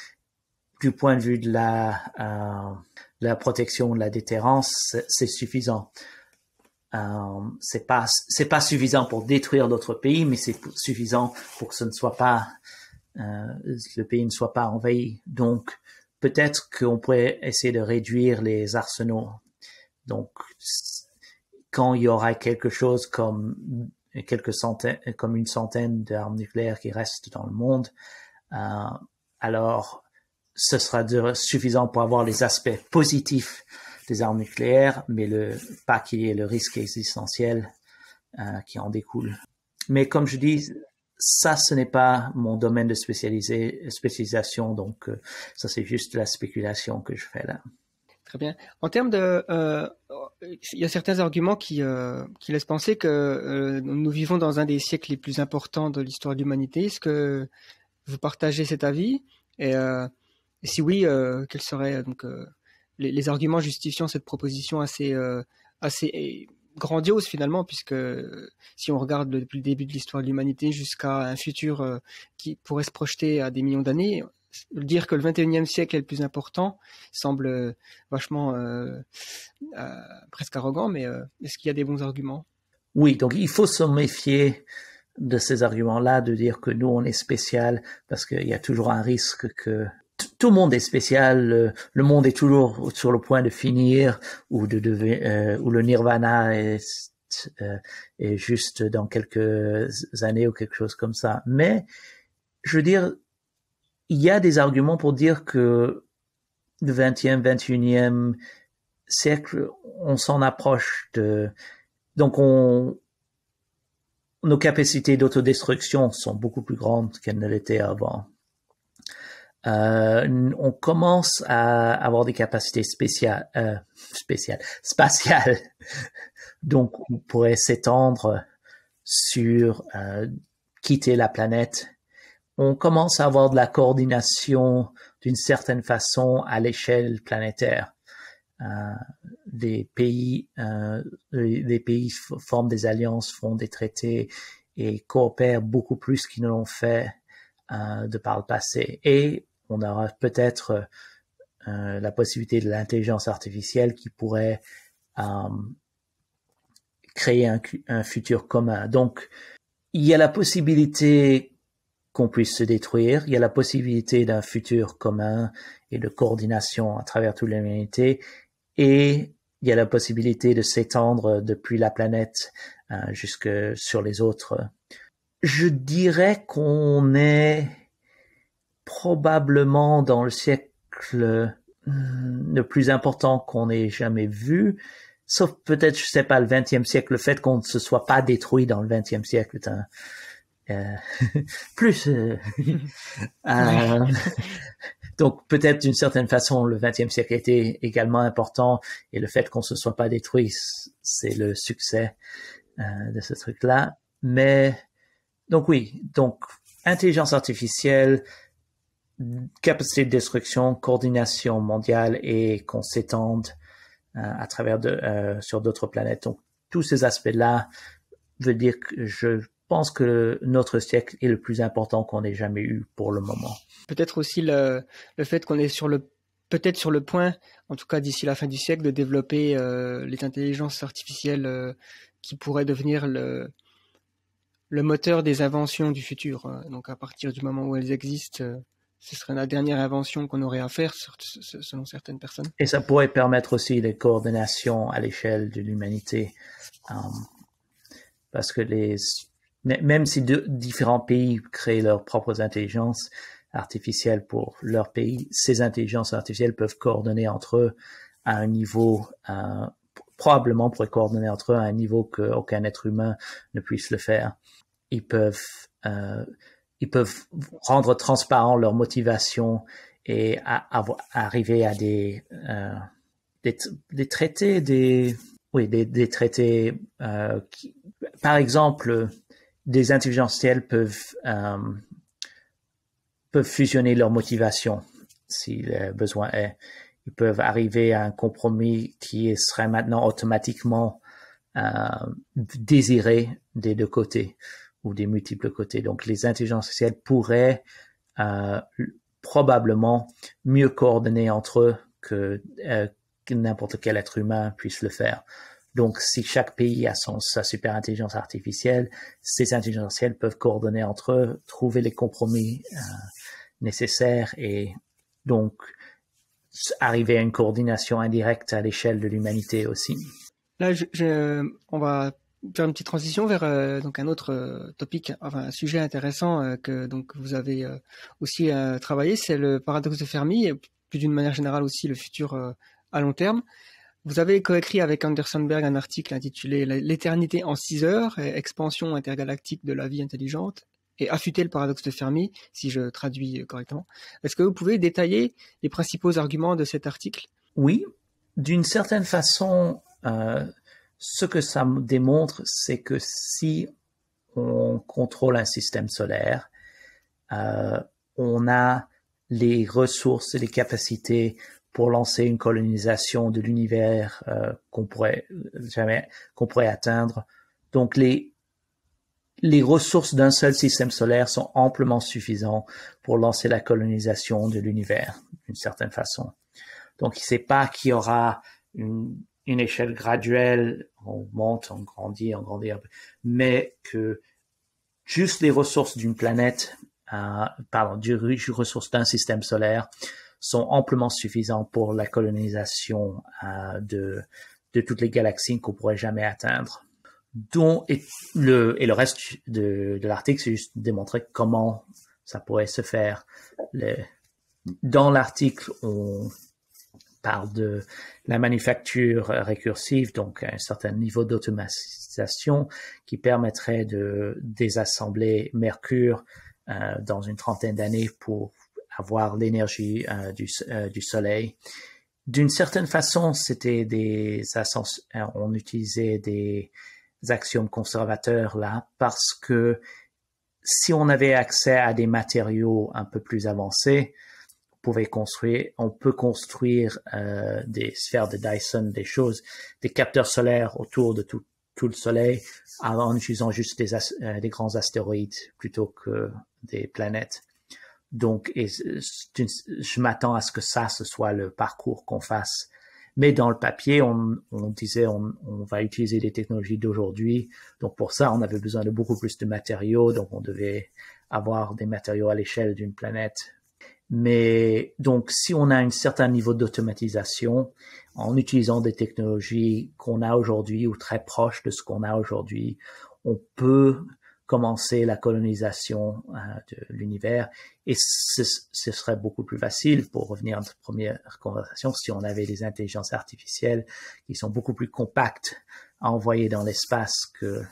du point de vue de la protection, de la déterrence, c'est suffisant. C'est pas suffisant pour détruire d'autres pays, mais c'est suffisant pour que ce ne soit pas le pays ne soit pas envahi. Donc peut-être qu'on pourrait essayer de réduire les arsenaux. Donc quand il y aura quelque chose comme une centaine d'armes nucléaires qui restent dans le monde, alors ce sera suffisant pour avoir les aspects positifs des armes nucléaires, mais pas qu'il y ait le risque existentiel qui en découle. Mais comme je dis, ça, ce n'est pas mon domaine de spécialisation, donc ça, c'est juste la spéculation que je fais là. Très bien. En termes de, il y a certains arguments qui laissent penser que nous vivons dans un des siècles les plus importants de l'histoire de l'humanité. Est-ce que vous partagez cet avis? Et si oui, quels seraient donc les arguments justifiant cette proposition assez grandiose finalement, puisque si on regarde depuis le début de l'histoire de l'humanité jusqu'à un futur qui pourrait se projeter à des millions d'années, dire que le 21e siècle est le plus important semble vachement presque arrogant, mais est-ce qu'il y a des bons arguments? Oui, donc il faut se méfier de ces arguments-là, de dire que nous on est spécial, parce qu'il y a toujours un risque que tout le monde est spécial, le monde est toujours sur le point de finir ou ou le nirvana est juste dans quelques années ou quelque chose comme ça. Mais je veux dire, il y a des arguments pour dire que le 20e, 21e siècle, on s'en approche donc nos capacités d'autodestruction sont beaucoup plus grandes qu'elles ne l'étaient avant. On commence à avoir des capacités spatiales. Donc, on pourrait s'étendre sur quitter la planète. On commence à avoir de la coordination d'une certaine façon à l'échelle planétaire. Des pays forment des alliances, font des traités et coopèrent beaucoup plus qu'ils ne l'ont fait de par le passé. Et on aura peut-être la possibilité de l'intelligence artificielle qui pourrait créer un futur commun. Donc, il y a la possibilité qu'on puisse se détruire, il y a la possibilité d'un futur commun et de coordination à travers toute l'humanité, et il y a la possibilité de s'étendre depuis la planète jusque sur les autres. Je dirais qu'on est probablement dans le siècle le plus important qu'on ait jamais vu, sauf peut-être, je sais pas, le 20e siècle, le fait qu'on ne se soit pas détruit dans le 20e siècle est plus donc peut-être d'une certaine façon le 20e siècle était également important, et le fait qu'on se soit pas détruit, c'est le succès de ce truc-là. Mais donc oui, donc intelligence artificielle, capacité de destruction, coordination mondiale, et qu'on s'étende à travers sur d'autres planètes. Donc tous ces aspects-là veulent dire que je pense que notre siècle est le plus important qu'on ait jamais eu pour le moment. Peut-être aussi le fait qu'on est peut-être sur le point, en tout cas d'ici la fin du siècle, de développer les intelligences artificielles qui pourraient devenir le moteur des inventions du futur. Donc à partir du moment où elles existent, ce serait la dernière invention qu'on aurait à faire, selon certaines personnes. Et ça pourrait permettre aussi les coordinations à l'échelle de l'humanité. Parce que même si différents pays créent leurs propres intelligences artificielles pour leur pays, ces intelligences artificielles peuvent coordonner entre eux à un niveau, probablement pourraient coordonner entre eux à un niveau qu'aucun être humain ne puisse le faire. Ils peuvent rendre transparent leur motivation et arriver à des traités, des traités par exemple, des intelligences artificielles peuvent fusionner leur motivation si le besoin est. Ils peuvent arriver à un compromis qui serait maintenant automatiquement désiré des deux côtés ou des multiples côtés. Donc, les intelligences artificielles pourraient probablement mieux coordonner entre eux que n'importe quel être humain puisse le faire. Donc, si chaque pays a sa super intelligence artificielle, ces intelligences artificielles peuvent coordonner entre eux, trouver les compromis nécessaires et donc arriver à une coordination indirecte à l'échelle de l'humanité aussi. Là, on va faire une petite transition vers donc un autre topic, enfin un sujet intéressant que donc vous avez aussi travaillé, c'est le paradoxe de Fermi, et plus d'une manière générale aussi le futur à long terme. Vous avez coécrit avec Anderson Berg un article intitulé L'éternité en 6 heures, expansion intergalactique de la vie intelligente, et affûter le paradoxe de Fermi, si je traduis correctement. Est-ce que vous pouvez détailler les principaux arguments de cet article? Oui, d'une certaine façon, ce que ça me démontre, c'est que si on contrôle un système solaire, on a les ressources et les capacités pour lancer une colonisation de l'univers qu'on pourrait atteindre. Donc les ressources d'un seul système solaire sont amplement suffisantes pour lancer la colonisation de l'univers d'une certaine façon. Donc, c'est pas qu'il y aura une échelle graduelle, on monte, on grandit, mais que juste les ressources d'une planète, des ressources d'un système solaire sont amplement suffisantes pour la colonisation de toutes les galaxies qu'on pourrait jamais atteindre. Et le reste de l'article, c'est juste démontrer comment ça pourrait se faire. Dans l'article, on parle de la manufacture récursive, donc un certain niveau d'automatisation qui permettrait de désassembler Mercure dans une trentaine d'années pour avoir l'énergie du Soleil. D'une certaine façon, on utilisait des axiomes conservateurs là, parce que si on avait accès à des matériaux un peu plus avancés, on peut construire des sphères de Dyson, des capteurs solaires autour de tout le Soleil en utilisant juste des grands astéroïdes plutôt que des planètes. Donc, je m'attends à ce que ce soit le parcours qu'on fasse. Mais dans le papier, on disait on va utiliser les technologies d'aujourd'hui. Donc pour ça, on avait besoin de beaucoup plus de matériaux. Donc on devait avoir des matériaux à l'échelle d'une planète. Mais donc si on a un certain niveau d'automatisation, en utilisant des technologies qu'on a aujourd'hui ou très proches de ce qu'on a aujourd'hui, on peut commencer la colonisation de l'univers. Et ce serait beaucoup plus facile, pour revenir à notre première conversation, si on avait des intelligences artificielles qui sont beaucoup plus compactes à envoyer dans l'espace que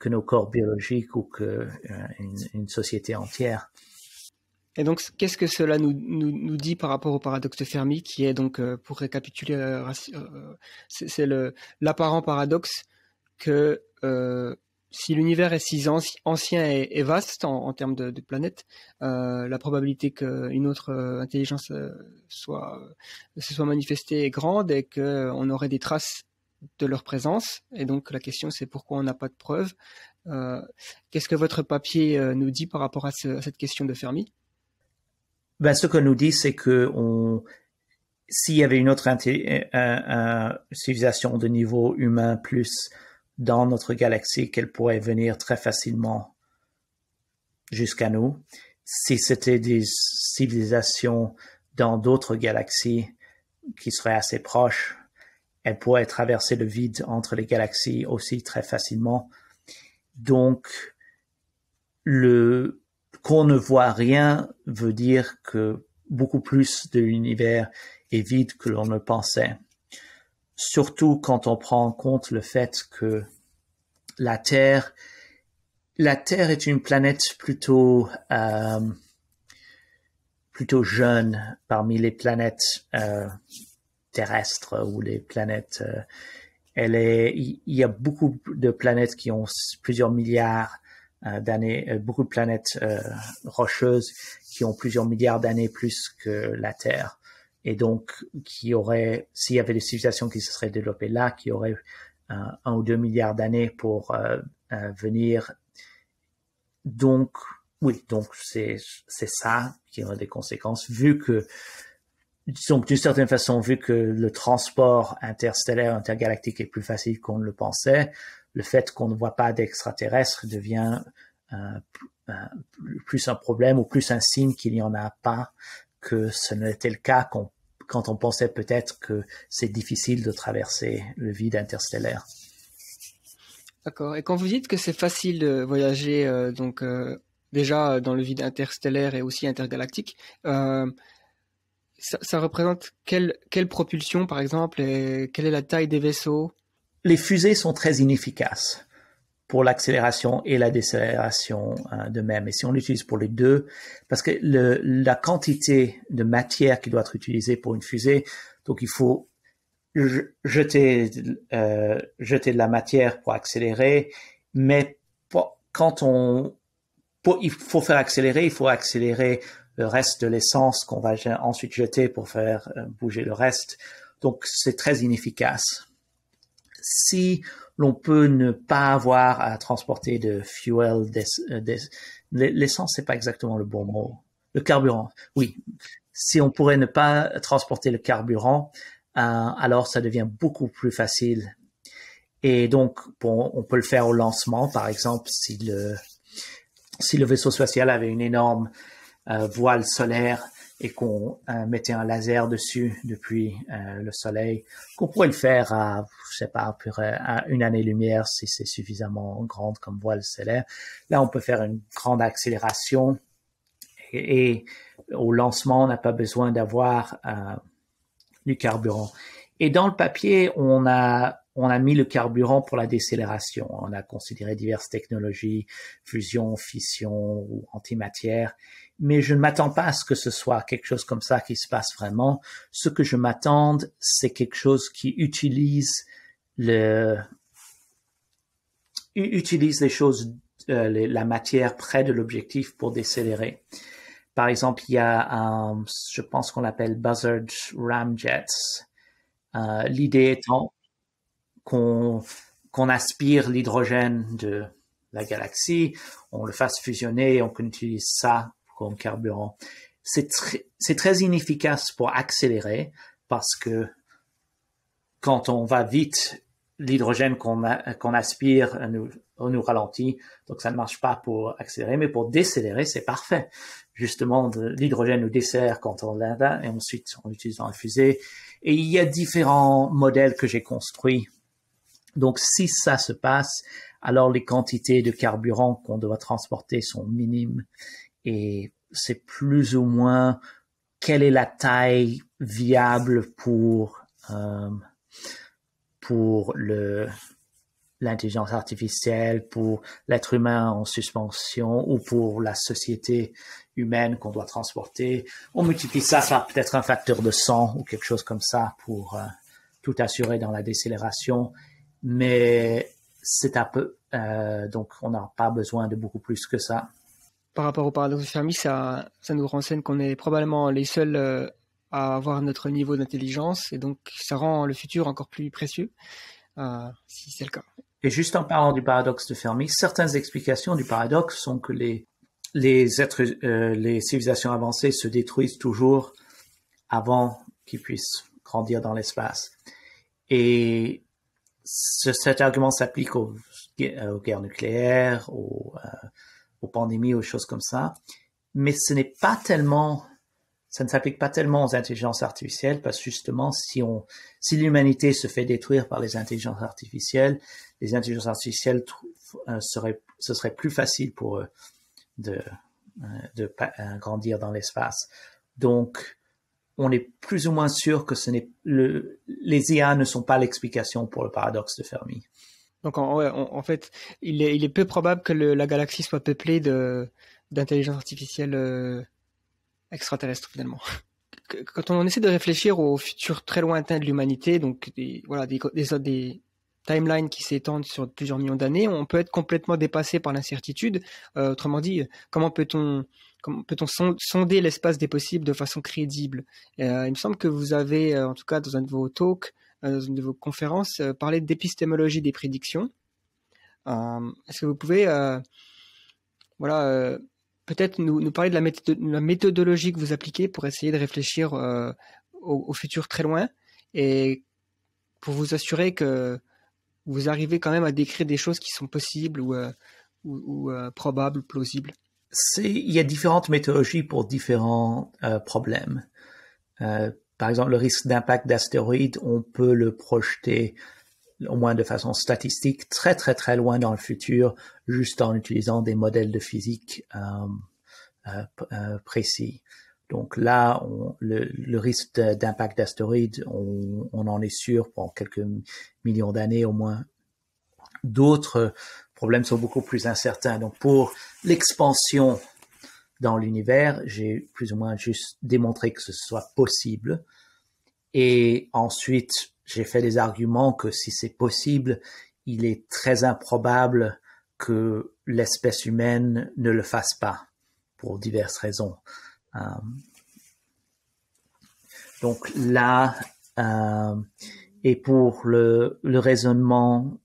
nos corps biologiques ou que une société entière. Et donc, qu'est-ce que cela nous dit par rapport au paradoxe de Fermi, qui est donc, pour récapituler, c'est l'apparent paradoxe que si l'univers est si ancien et vaste en termes de planètes, la probabilité qu'une autre intelligence se soit manifestée est grande et qu'on aurait des traces de leur présence. Et donc la question, c'est pourquoi on n'a pas de preuves. Qu'est-ce que votre papier nous dit par rapport à cette question de Fermi? Ce que nous dit, c'est que s'il y avait une autre civilisation de niveau humain plus dans notre galaxie, qu'elle pourrait venir très facilement jusqu'à nous. si c'était des civilisations dans d'autres galaxies qui seraient assez proches, elles pourraient traverser le vide entre les galaxies aussi très facilement. Donc, qu'on ne voit rien veut dire que beaucoup plus de l'univers est vide que l'on ne pensait. Surtout quand on prend en compte le fait que la Terre est une planète plutôt jeune parmi les planètes terrestres ou les planètes. Il y a beaucoup de planètes qui ont plusieurs milliards d'années, beaucoup de planètes rocheuses qui ont plusieurs milliards d'années plus que la Terre. Et donc, s'il y avait des civilisations qui se seraient développées là, qui auraient 1 ou 2 milliards d'années pour venir. Donc, oui, donc c'est ça qui aurait des conséquences, donc d'une certaine façon, vu que le transport interstellaire, intergalactique est plus facile qu'on ne le pensait, le fait qu'on ne voit pas d'extraterrestres devient plus un problème ou plus un signe qu'il n'y en a pas, que ce n'était le cas quand on pensait peut-être que c'est difficile de traverser le vide interstellaire. D'accord. Et quand vous dites que c'est facile de voyager déjà dans le vide interstellaire et aussi intergalactique, ça représente quelle propulsion, par exemple, et quelle est la taille des vaisseaux? Les fusées sont très inefficaces pour l'accélération et la décélération de même. Et si on l'utilise pour les deux, parce que la quantité de matière qui doit être utilisée pour une fusée, donc il faut jeter de la matière pour accélérer, mais il faut faire accélérer, il faut accélérer le reste de l'essence qu'on va ensuite jeter pour faire bouger le reste. Donc, c'est très inefficace. Si l'on peut ne pas avoir à transporter de fuel, l'essence, c'est pas exactement le bon mot. Le carburant, oui. Si on pourrait ne pas transporter le carburant, alors ça devient beaucoup plus facile. Et donc, on peut le faire au lancement, par exemple, si le vaisseau spatial avait une énorme voile solaire et qu'on mettait un laser dessus depuis le soleil, qu'on pourrait le faire à, je sais pas, à 1 année-lumière si c'est suffisamment grande comme voile solaire. Là, on peut faire une grande accélération et au lancement, on n'a pas besoin d'avoir du carburant. Et dans le papier, on a mis le carburant pour la décélération. On a considéré diverses technologies, fusion, fission ou antimatière. Mais je ne m'attends pas à ce que ce soit quelque chose comme ça qui se passe vraiment. Ce que je m'attends, c'est quelque chose qui utilise les choses, la matière près de l'objectif pour décélérer. Par exemple, il y a je pense qu'on l'appelle Buzzard Ramjets. L'idée étant qu'on aspire l'hydrogène de la galaxie, on le fasse fusionner, on utilise ça comme carburant. C'est très inefficace pour accélérer parce que quand on va vite, l'hydrogène qu'on aspire nous ralentit, donc ça ne marche pas pour accélérer, mais pour décélérer, c'est parfait. Justement, l'hydrogène nous décélère quand on l'a et ensuite on l'utilise dans la fusée. Et il y a différents modèles que j'ai construits. Donc, si ça se passe, alors les quantités de carburant qu'on doit transporter sont minimes et c'est plus ou moins quelle est la taille viable pour l'intelligence artificielle, pour l'être humain en suspension ou pour la société humaine qu'on doit transporter. On multiplie ça par peut-être un facteur de 100 ou quelque chose comme ça pour tout assurer dans la décélération. Mais c'est un peu... donc, on n'a pas besoin de beaucoup plus que ça. Par rapport au paradoxe de Fermi, ça nous renseigne qu'on est probablement les seuls à avoir notre niveau d'intelligence et donc ça rend le futur encore plus précieux, si c'est le cas. Et juste en parlant du paradoxe de Fermi, certaines explications du paradoxe sont que les civilisations avancées se détruisent toujours avant qu'ils puissent grandir dans l'espace. Et cet argument s'applique aux guerres nucléaires, aux pandémies, aux choses comme ça. mais ça ne s'applique pas tellement aux intelligences artificielles parce que justement, si l'humanité se fait détruire par les intelligences artificielles ce serait plus facile pour eux de grandir dans l'espace. Donc, on est plus ou moins sûr que les IA ne sont pas l'explication pour le paradoxe de Fermi. Donc en fait, il est peu probable que la galaxie soit peuplée d'intelligence artificielle extraterrestre finalement. Quand on essaie de réfléchir au futur très lointain de l'humanité, donc des timelines qui s'étendent sur plusieurs millions d'années, on peut être complètement dépassé par l'incertitude. Autrement dit, comment peut-on sonder l'espace des possibles de façon crédible? Il me semble que vous avez, en tout cas dans un de vos talks, dans une de vos conférences, parlé d'épistémologie des prédictions. Est-ce que vous pouvez peut-être nous parler de la méthodologie que vous appliquez pour essayer de réfléchir au futur très loin et pour vous assurer que vous arrivez quand même à décrire des choses qui sont possibles ou probables, plausibles? Il y a différentes méthodologies pour différents problèmes. Par exemple, le risque d'impact d'astéroïdes, on peut le projeter au moins de façon statistique très très très loin dans le futur, juste en utilisant des modèles de physique précis. Donc là, le risque d'impact d'astéroïdes, on en est sûr pour quelques millions d'années au moins. D'autres problèmes sont beaucoup plus incertains. Donc pour l'expansion dans l'univers, j'ai plus ou moins juste démontré que ce soit possible. Et ensuite, j'ai fait des arguments que si c'est possible, il est très improbable que l'espèce humaine ne le fasse pas pour diverses raisons. Donc là, et pour le raisonnement,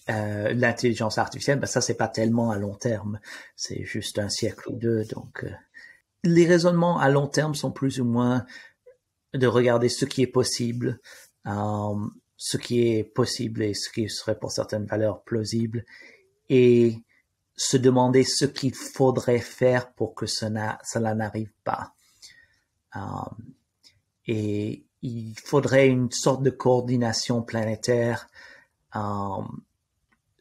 l'intelligence artificielle, ben ça c'est pas tellement à long terme, c'est juste un siècle ou deux. Donc les raisonnements à long terme sont plus ou moins de regarder ce qui est possible, ce qui est possible et ce qui serait pour certaines valeurs plausible, et se demander ce qu'il faudrait faire pour que cela n'arrive pas. Et il faudrait une sorte de coordination planétaire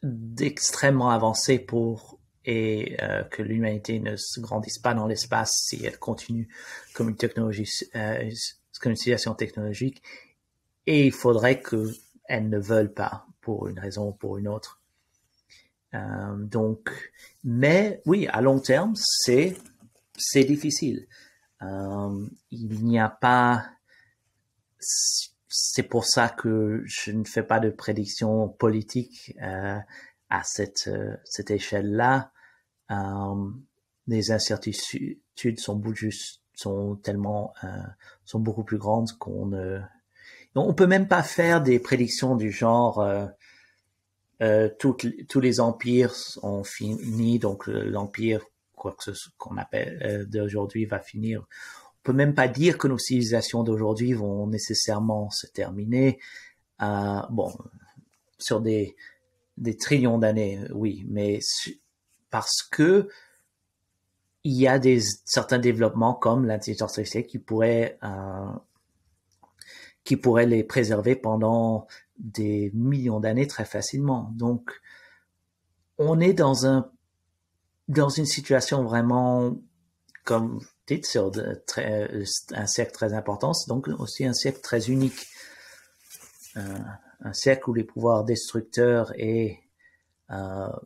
d'extrêmement avancée que l'humanité ne se grandisse pas dans l'espace si elle continue comme une technologie, comme une civilisation technologique. Et il faudrait qu'elles ne veulent pas pour une raison ou pour une autre. Mais oui, à long terme, c'est difficile. Il n'y a pas, c'est pour ça que je ne fais pas de prédiction politique à cette échelle-là. Les incertitudes sont beaucoup plus grandes on peut même pas faire des prédictions du genre tous les empires ont fini, donc l'empire quoi que ce qu'on appelle d'aujourd'hui va finir. On peut même pas dire que nos civilisations d'aujourd'hui vont nécessairement se terminer. Sur des trillions d'années, oui, mais parce que il y a certains développements comme l'intelligence artificielle qui pourraient les préserver pendant des millions d'années très facilement. Donc, on est dans une situation vraiment, comme vous dites, sur un siècle très important, c'est donc aussi un siècle très unique. Un siècle où les pouvoirs destructeurs et pas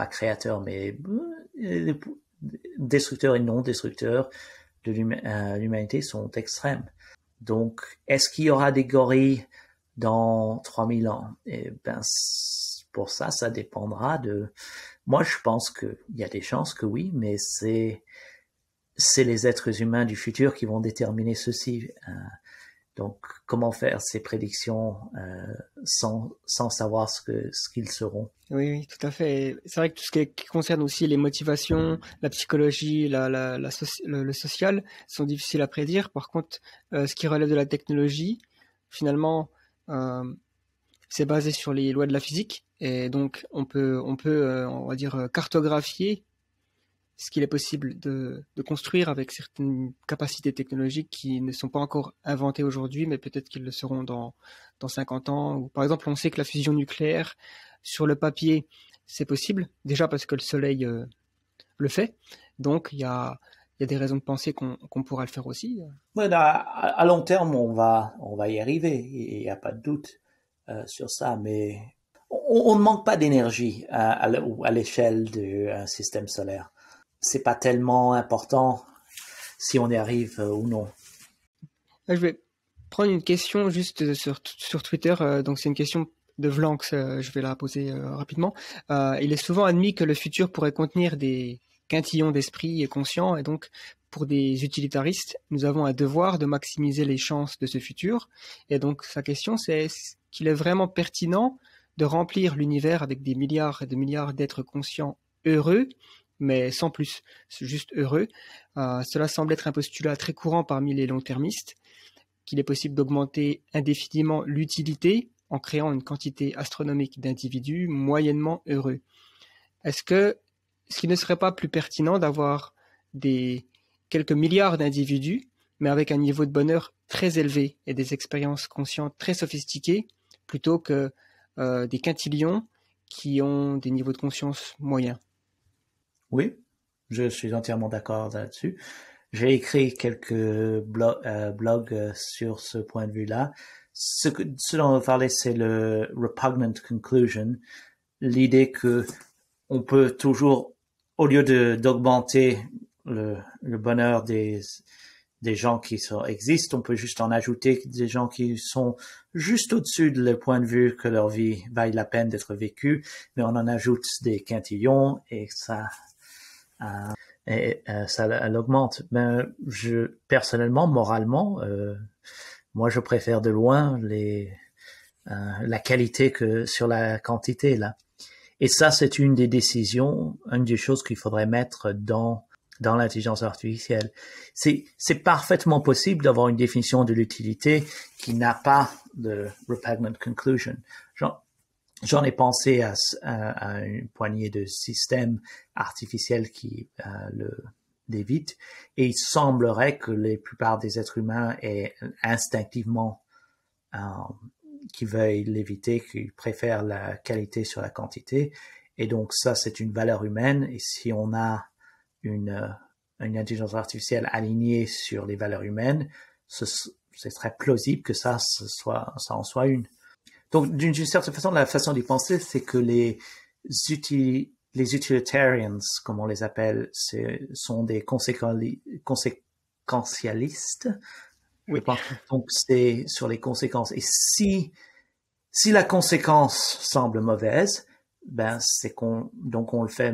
créateurs, mais destructeurs et non destructeurs de l'humanité sont extrêmes. Donc, est-ce qu'il y aura des gorilles dans 3000 ans? Eh ben, pour ça dépendra de... Moi, je pense qu'il y a des chances que oui, mais c'est les êtres humains du futur qui vont déterminer ceci. Donc, comment faire ces prédictions sans savoir ce qu'ils seront? Oui, tout à fait. C'est vrai que tout ce qui concerne aussi les motivations, la psychologie, le social sont difficiles à prédire. Par contre, ce qui relève de la technologie, finalement, c'est basé sur les lois de la physique. Et donc, on peut on va dire, cartographier ce qu'il est possible de construire avec certaines capacités technologiques qui ne sont pas encore inventées aujourd'hui, mais peut-être qu'ils le seront dans 50 ans. Ou, par exemple, on sait que la fusion nucléaire, sur le papier, c'est possible, déjà parce que le Soleil le fait. Donc, il y a des raisons de penser qu'on pourra le faire aussi. Ouais, à long terme, on va y arriver. Il n'y a pas de doute sur ça, mais on ne manque pas d'énergie à l'échelle d'un système solaire. C'est pas tellement important si on y arrive ou non. Je vais prendre une question juste sur Twitter. Donc, c'est une question de Vlanx. Je vais la poser rapidement. Il est souvent admis que le futur pourrait contenir des quintillons d'esprit conscient, et donc, pour des utilitaristes, nous avons un devoir de maximiser les chances de ce futur. Et donc, sa question, c'est est-ce qu'il est vraiment pertinent de remplir l'univers avec des milliards et de milliards d'êtres conscients heureux, mais sans plus, c'est juste heureux. Cela semble être un postulat très courant parmi les long-termistes, qu'il est possible d'augmenter indéfiniment l'utilité en créant une quantité astronomique d'individus moyennement heureux. Est-ce qu'il ne serait pas plus pertinent d'avoir quelques milliards d'individus, mais avec un niveau de bonheur très élevé et des expériences conscientes très sophistiquées, plutôt que des quintillions qui ont des niveaux de conscience moyens? Oui, je suis entièrement d'accord là-dessus. J'ai écrit quelques blogs sur ce point de vue-là. Ce dont on va parler, c'est le repugnant conclusion, l'idée que on peut toujours, au lieu d'augmenter le bonheur des gens qui existent, on peut juste en ajouter des gens qui sont juste au-dessus de le point de vue que leur vie vaille la peine d'être vécue, mais on en ajoute des quintillons et ça l'augmente. Ben, personnellement, moralement, moi, je préfère de loin la qualité que sur la quantité, là. Et ça, c'est une des choses qu'il faudrait mettre dans l'intelligence artificielle. C'est parfaitement possible d'avoir une définition de l'utilité qui n'a pas de repugnant conclusion. J'en ai pensé à une poignée de systèmes artificiels qui l'évitent, et il semblerait que la plupart des êtres humains aient instinctivement qui veuillent l'éviter, qui préfèrent la qualité sur la quantité, et donc ça c'est une valeur humaine, et si on a une intelligence artificielle alignée sur les valeurs humaines, c'est très plausible que ça en soit une. Donc, d'une certaine façon, la façon d'y penser, c'est que les utilitarians, comme on les appelle, sont des conséquentialistes. Oui. Donc, c'est sur les conséquences. Et si la conséquence semble mauvaise, ben, donc on le fait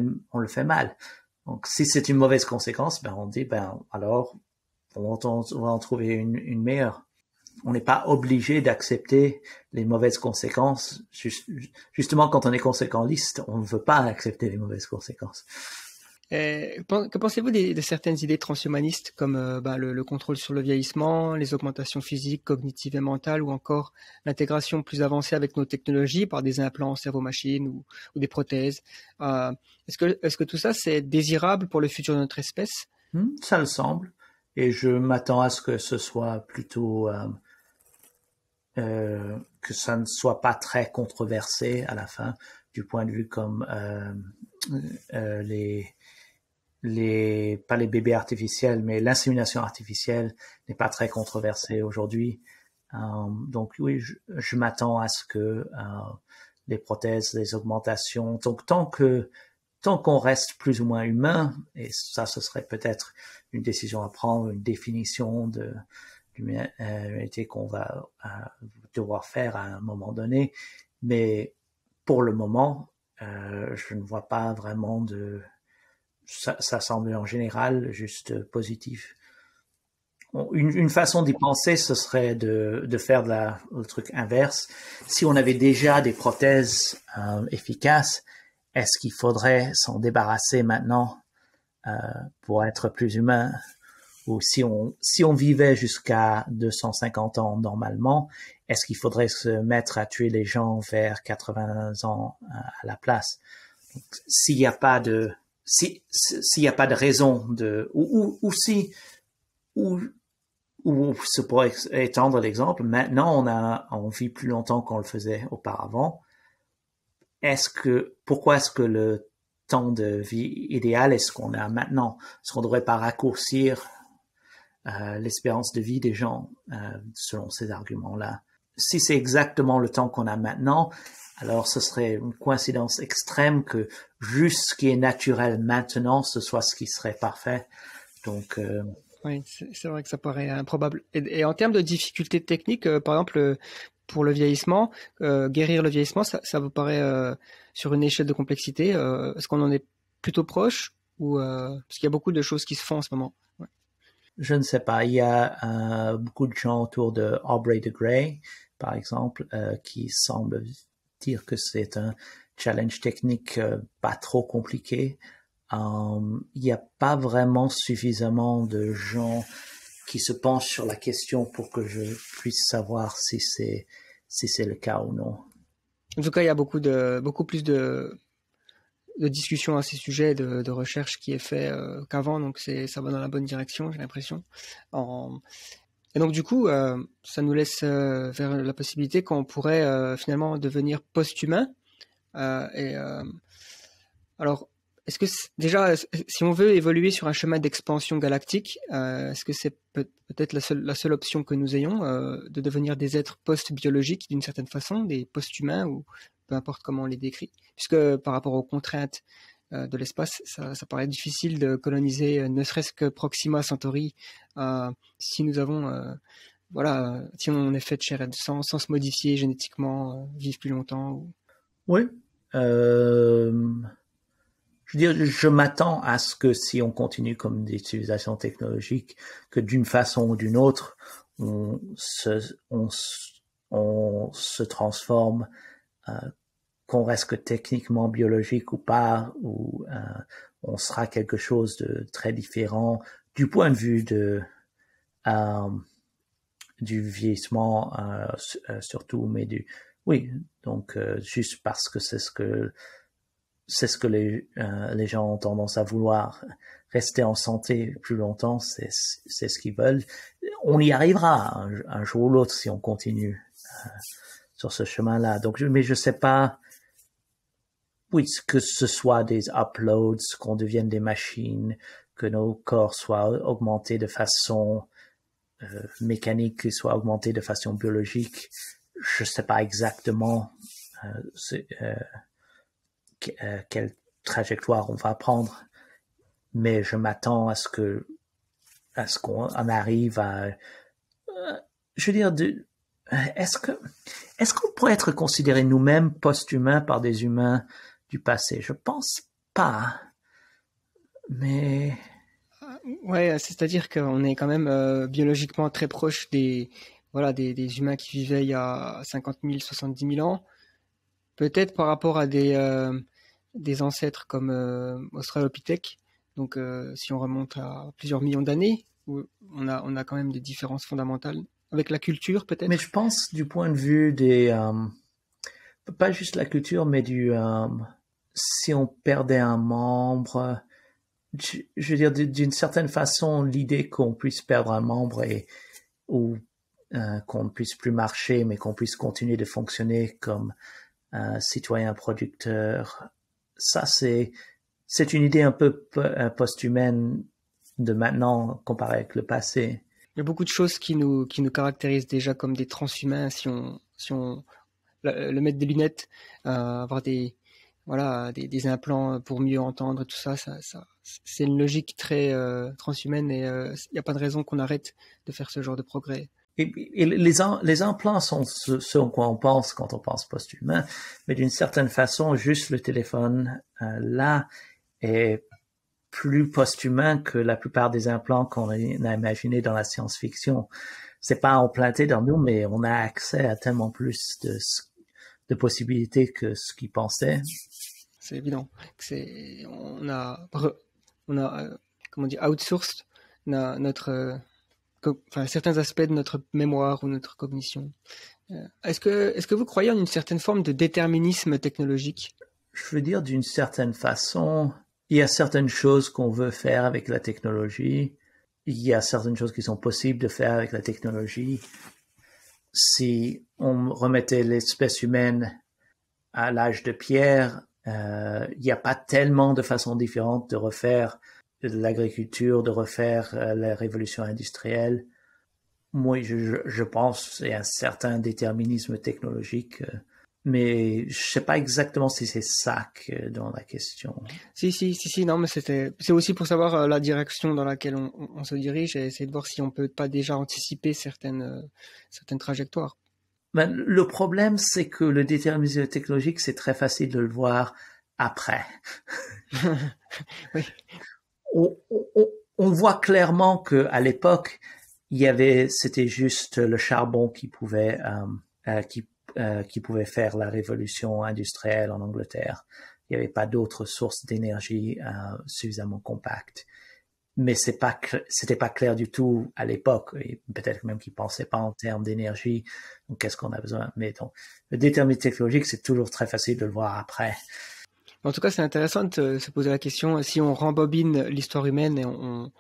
mal. Donc, si c'est une mauvaise conséquence, ben, on dit, ben, alors, on va en trouver une meilleure. On n'est pas obligé d'accepter les mauvaises conséquences. Justement, quand on est conséquentiste, on ne veut pas accepter les mauvaises conséquences. Que pensez-vous de certaines idées transhumanistes comme le contrôle sur le vieillissement, les augmentations physiques, cognitives et mentales, ou encore l'intégration plus avancée avec nos technologies par des implants cerveau-machine ou des prothèses? Est-ce que tout ça, c'est désirable pour le futur de notre espèce? Ça le semble. Et je m'attends à ce que ce soit plutôt que ça ne soit pas très controversé à la fin, du point de vue comme pas les bébés artificiels, mais l'insémination artificielle n'est pas très controversée aujourd'hui. Donc oui, je m'attends à ce que les prothèses, les augmentations, donc tant qu'on reste plus ou moins humain, et ça, ce serait peut-être une décision à prendre, une définition de l'humanité qu'on va devoir faire à un moment donné. Mais pour le moment, je ne vois pas vraiment ça semble en général juste positif. Une façon d'y penser, ce serait de faire le truc inverse. Si on avait déjà des prothèses efficaces, est-ce qu'il faudrait s'en débarrasser maintenant pour être plus humain? Ou si on vivait jusqu'à 250 ans normalement, est-ce qu'il faudrait se mettre à tuer les gens vers 80 ans à la place? Donc, s'il n'y a pas de s'il n'y a pas de raison ou si, ou ça pourrait étendre l'exemple, maintenant on vit plus longtemps qu'on le faisait auparavant. Pourquoi est-ce que le temps de vie idéal est ce qu'on a maintenant? Est-ce qu'on ne devrait pas raccourcir l'espérance de vie des gens selon ces arguments-là? Si c'est exactement le temps qu'on a maintenant, alors ce serait une coïncidence extrême que juste ce qui est naturel maintenant, ce soit ce qui serait parfait. Donc, oui, c'est vrai que ça paraît improbable. Et en termes de difficultés techniques, par exemple, pour le vieillissement, guérir le vieillissement, ça vous paraît sur une échelle de complexité, est-ce qu'on en est plutôt proche ou parce qu'il y a beaucoup de choses qui se font en ce moment. Ouais. Je ne sais pas. Il y a beaucoup de gens autour de Aubrey de Grey, par exemple, qui semblent dire que c'est un challenge technique pas trop compliqué. Il n'y a pas vraiment suffisamment de gens qui se penchent sur la question pour que je puisse savoir si c'est le cas ou non. En tout cas, il y a beaucoup plus de discussions à ces sujets, de recherche qui est fait qu'avant, donc ça va dans la bonne direction, j'ai l'impression. Et donc du coup, ça nous laisse vers la possibilité qu'on pourrait finalement devenir post-humain. Alors, est-ce que déjà, si on veut évoluer sur un chemin d'expansion galactique, est-ce que c'est peut-être la seule option que nous ayons, de devenir des êtres post-biologiques d'une certaine façon, des post-humains, ou peu importe comment on les décrit, puisque par rapport aux contraintes de l'espace, ça paraît difficile de coloniser, ne serait-ce que Proxima Centauri, si nous avons, si on est fait de chair et de sang, sans se modifier génétiquement, vivre plus longtemps. Ou... Oui. Je veux dire, je m'attends à ce que si on continue comme des civilisations technologiques, que d'une façon ou d'une autre, on se transforme, qu'on reste que techniquement biologique ou pas, ou on sera quelque chose de très différent du point de vue du vieillissement surtout, mais donc juste parce que c'est ce que les gens ont tendance à vouloir, rester en santé plus longtemps, c'est ce qu'ils veulent. On y arrivera un jour ou l'autre si on continue sur ce chemin-là. Donc, mais je sais pas, que ce soit des uploads, qu'on devienne des machines, que nos corps soient augmentés de façon mécanique, qu'ils soient augmentés de façon biologique. Je sais pas exactement quelle trajectoire on va prendre, mais je m'attends à ce qu'on en arrive à, je veux dire, est-ce qu'on pourrait être considéré nous-mêmes post-humains par des humains du passé? Je pense pas, mais ouais, c'est-à-dire qu'on est quand même biologiquement très proche des humains qui vivaient il y a 50 000, 70 000 ans. Peut-être par rapport à des ancêtres comme Australopithèque. Donc, si on remonte à plusieurs millions d'années, où on a quand même des différences fondamentales avec la culture, peut-être. Mais je pense du point de vue pas juste la culture, mais si on perdait un membre, je veux dire, d'une certaine façon, l'idée qu'on puisse perdre un membre ou qu'on ne puisse plus marcher, mais qu'on puisse continuer de fonctionner comme citoyen producteur, ça c'est une idée un peu post-humaine de maintenant comparé avec le passé. Il y a beaucoup de choses qui nous caractérisent déjà comme des transhumains si on le mettre des lunettes, avoir des implants pour mieux entendre, tout ça c'est une logique très transhumaine et il n'y a pas de raison qu'on arrête de faire ce genre de progrès. Et les implants sont ce en quoi on pense quand on pense post-humain, mais d'une certaine façon, juste le téléphone là est plus post-humain que la plupart des implants qu'on a imaginés dans la science-fiction. C'est pas implanté dans nous, mais on a accès à tellement plus de possibilités que ce qu'ils pensaient. C'est évident. On a comment dire, outsourced certains aspects de notre mémoire ou notre cognition. Est-ce que vous croyez en une certaine forme de déterminisme technologique? Je veux dire, d'une certaine façon, il y a certaines choses qu'on veut faire avec la technologie. Il y a certaines choses qui sont possibles de faire avec la technologie. Si on remettait l'espèce humaine à l'âge de pierre, il n'y a pas tellement de façons différentes de refaire l'agriculture, de refaire la révolution industrielle. Moi, je pense qu'il y a un certain déterminisme technologique, mais je sais pas exactement si c'est ça que dans la question. Si, non, mais c'est aussi pour savoir la direction dans laquelle on se dirige et essayer de voir si on peut pas déjà anticiper certaines trajectoires. Ben, le problème, c'est que le déterminisme technologique, c'est très facile de le voir après. Oui. On voit clairement que à l'époque, c'était juste le charbon qui pouvait faire la révolution industrielle en Angleterre. Il n'y avait pas d'autres sources d'énergie suffisamment compactes. Mais c'était pas clair du tout à l'époque, et peut-être même qu'ils pensaient pas en termes d'énergie. Donc, qu'est-ce qu'on a besoin? Mais donc, le déterminisme technologique, c'est toujours très facile de le voir après. En tout cas, c'est intéressant de se poser la question, si on rembobine l'histoire humaine et on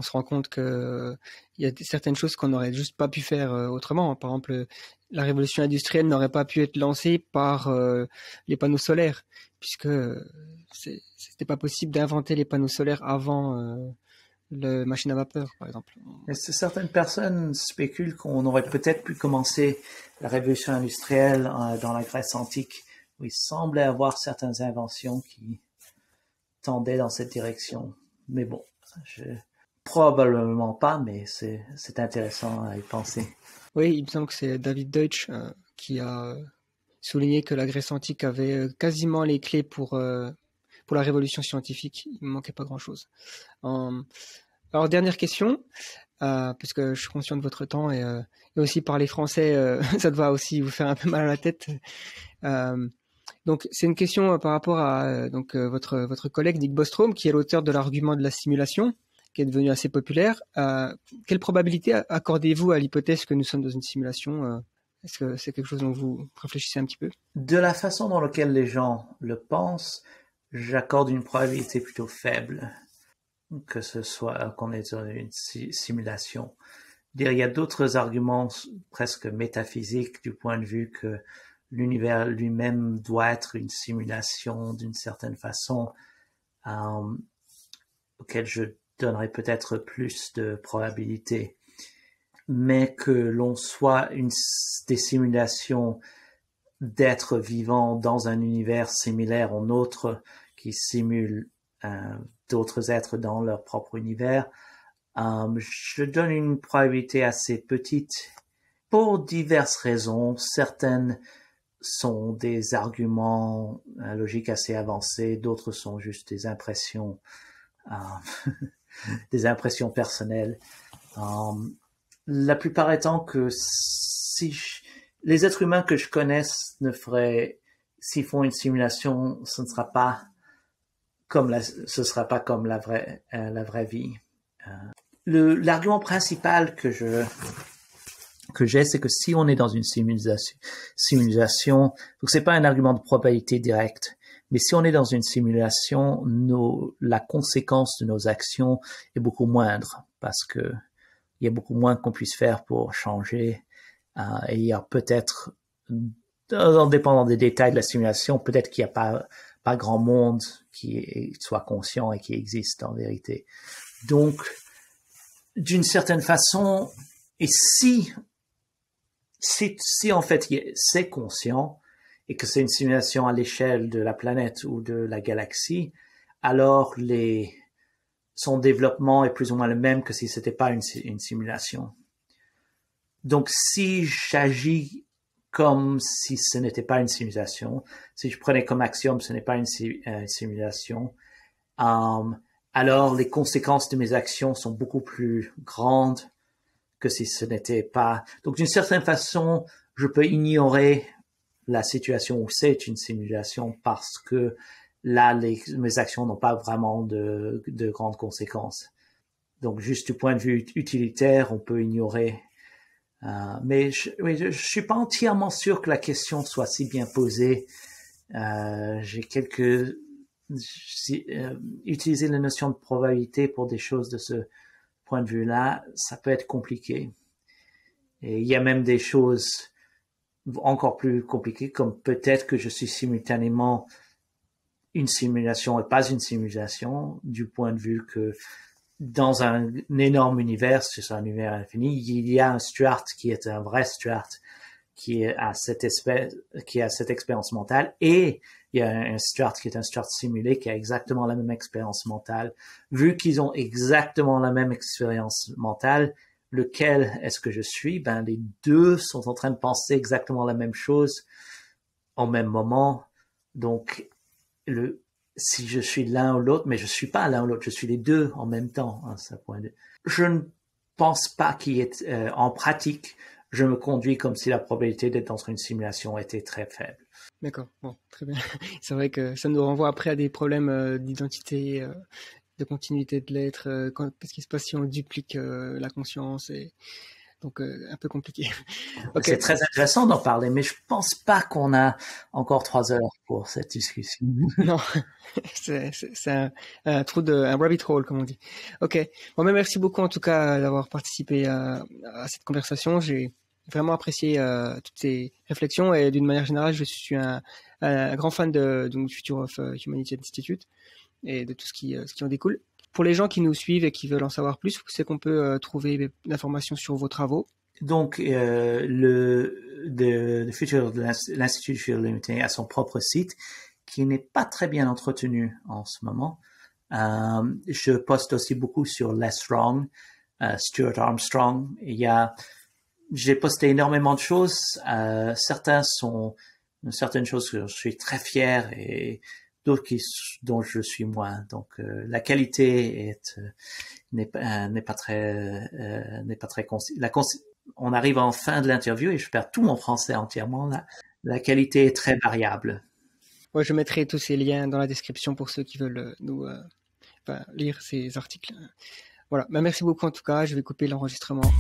se rend compte que il y a certaines choses qu'on n'aurait juste pas pu faire autrement. Par exemple, la révolution industrielle n'aurait pas pu être lancée par les panneaux solaires, puisque c'était pas possible d'inventer les panneaux solaires avant la machine à vapeur, par exemple. Certaines personnes spéculent qu'on aurait peut-être pu commencer la révolution industrielle dans la Grèce antique, où il semblait avoir certaines inventions qui tendaient dans cette direction. Mais bon, probablement pas, mais c'est intéressant à y penser. Oui, il me semble que c'est David Deutsch qui a souligné que la Grèce antique avait quasiment les clés pour la révolution scientifique. Il ne manquait pas grand-chose. Alors, dernière question, parce que je suis conscient de votre temps et aussi parler français, ça va aussi vous faire un peu mal à la tête. Donc, c'est une question par rapport à votre collègue Nick Bostrom, qui est l'auteur de l'argument de la simulation, qui est devenu assez populaire. Quelle probabilité accordez-vous à l'hypothèse que nous sommes dans une simulation Est-ce que c'est quelque chose dont vous réfléchissez un petit peu? De la façon dans laquelle les gens le pensent, j'accorde une probabilité plutôt faible que ce soit qu'on est dans une simulation. Il y a d'autres arguments presque métaphysiques du point de vue que l'univers lui-même doit être une simulation d'une certaine façon, auquel je donnerais peut-être plus de probabilité. Mais que l'on soit des simulations d'êtres vivants dans un univers similaire au nôtre qui simule d'autres êtres dans leur propre univers, je donne une probabilité assez petite pour diverses raisons. Certaines sont des arguments logiques assez avancés, d'autres sont juste des impressions des impressions personnelles. La plupart étant que les êtres humains que je connaisse s'ils font une simulation, ce sera pas comme la vraie vie. L'argument principal que j'ai, c'est que si on est dans une simulation, donc c'est pas un argument de probabilité directe, mais si on est dans une simulation, la conséquence de nos actions est beaucoup moindre, parce que il y a beaucoup moins qu'on puisse faire pour changer, et il y a peut-être, en dépendant des détails de la simulation, peut-être qu'il n'y a pas grand monde qui soit conscient et qui existe en vérité. Donc, d'une certaine façon, et si en fait c'est conscient et que c'est une simulation à l'échelle de la planète ou de la galaxie, alors son développement est plus ou moins le même que si c'était pas une simulation. Donc, si j'agis comme si ce n'était pas une simulation, si je prenais comme axiome ce n'est pas une simulation, alors les conséquences de mes actions sont beaucoup plus grandes que si ce n'était pas. Donc, d'une certaine façon, je peux ignorer la situation où c'est une simulation parce que là, mes actions n'ont pas vraiment de grandes conséquences. Donc, juste du point de vue utilitaire, on peut ignorer. Mais je suis pas entièrement sûr que la question soit si bien posée. J'ai quelques utiliser la notion de probabilité pour des choses de ce point de vue-là, ça peut être compliqué. Et il y a même des choses encore plus compliquées, comme peut-être que je suis simultanément une simulation et pas une simulation, du point de vue que dans un énorme univers, c'est un univers infini, il y a un Stuart qui est un vrai Stuart, qui a cette expérience mentale, et il y a un Stuart qui est un Stuart simulé qui a exactement la même expérience mentale. Vu qu'ils ont exactement la même expérience mentale, lequel est-ce que je suis? Ben, les deux sont en train de penser exactement la même chose au même moment. Donc, si je suis l'un ou l'autre, mais je suis pas l'un ou l'autre, je suis les deux en même temps, hein, ça point de... Je ne pense pas qu'il y ait, en pratique, je me conduis comme si la probabilité d'être dans une simulation était très faible. D'accord, bon, très bien. C'est vrai que ça nous renvoie après à des problèmes d'identité, de continuité de l'être, qu'est-ce qui se passe si on duplique la conscience, et donc un peu compliqué. Okay. C'est très intéressant d'en parler, mais je pense pas qu'on a encore 3 heures pour cette discussion. Non, c'est un trou un rabbit hole, comme on dit. Ok, bon, mais merci beaucoup en tout cas d'avoir participé à cette conversation. J'ai vraiment apprécié toutes ces réflexions, et d'une manière générale, je suis un grand fan du Future of Humanity Institute et de tout ce qui en découle. Pour les gens qui nous suivent et qui veulent en savoir plus, c'est qu'on peut trouver l'information sur vos travaux. Donc, l'Institut Future Humanity a son propre site qui n'est pas très bien entretenu en ce moment. Je poste aussi beaucoup sur Les Wrong, Stuart Armstrong. J'ai posté énormément de choses. Certaines choses que je suis très fier, et d'autres dont je suis moins. Donc, la qualité n'est pas très on arrive en fin de l'interview et je perds tout mon français entièrement. La qualité est très variable. Ouais, je mettrai tous ces liens dans la description pour ceux qui veulent lire ces articles. Voilà. Merci beaucoup en tout cas. Je vais couper l'enregistrement.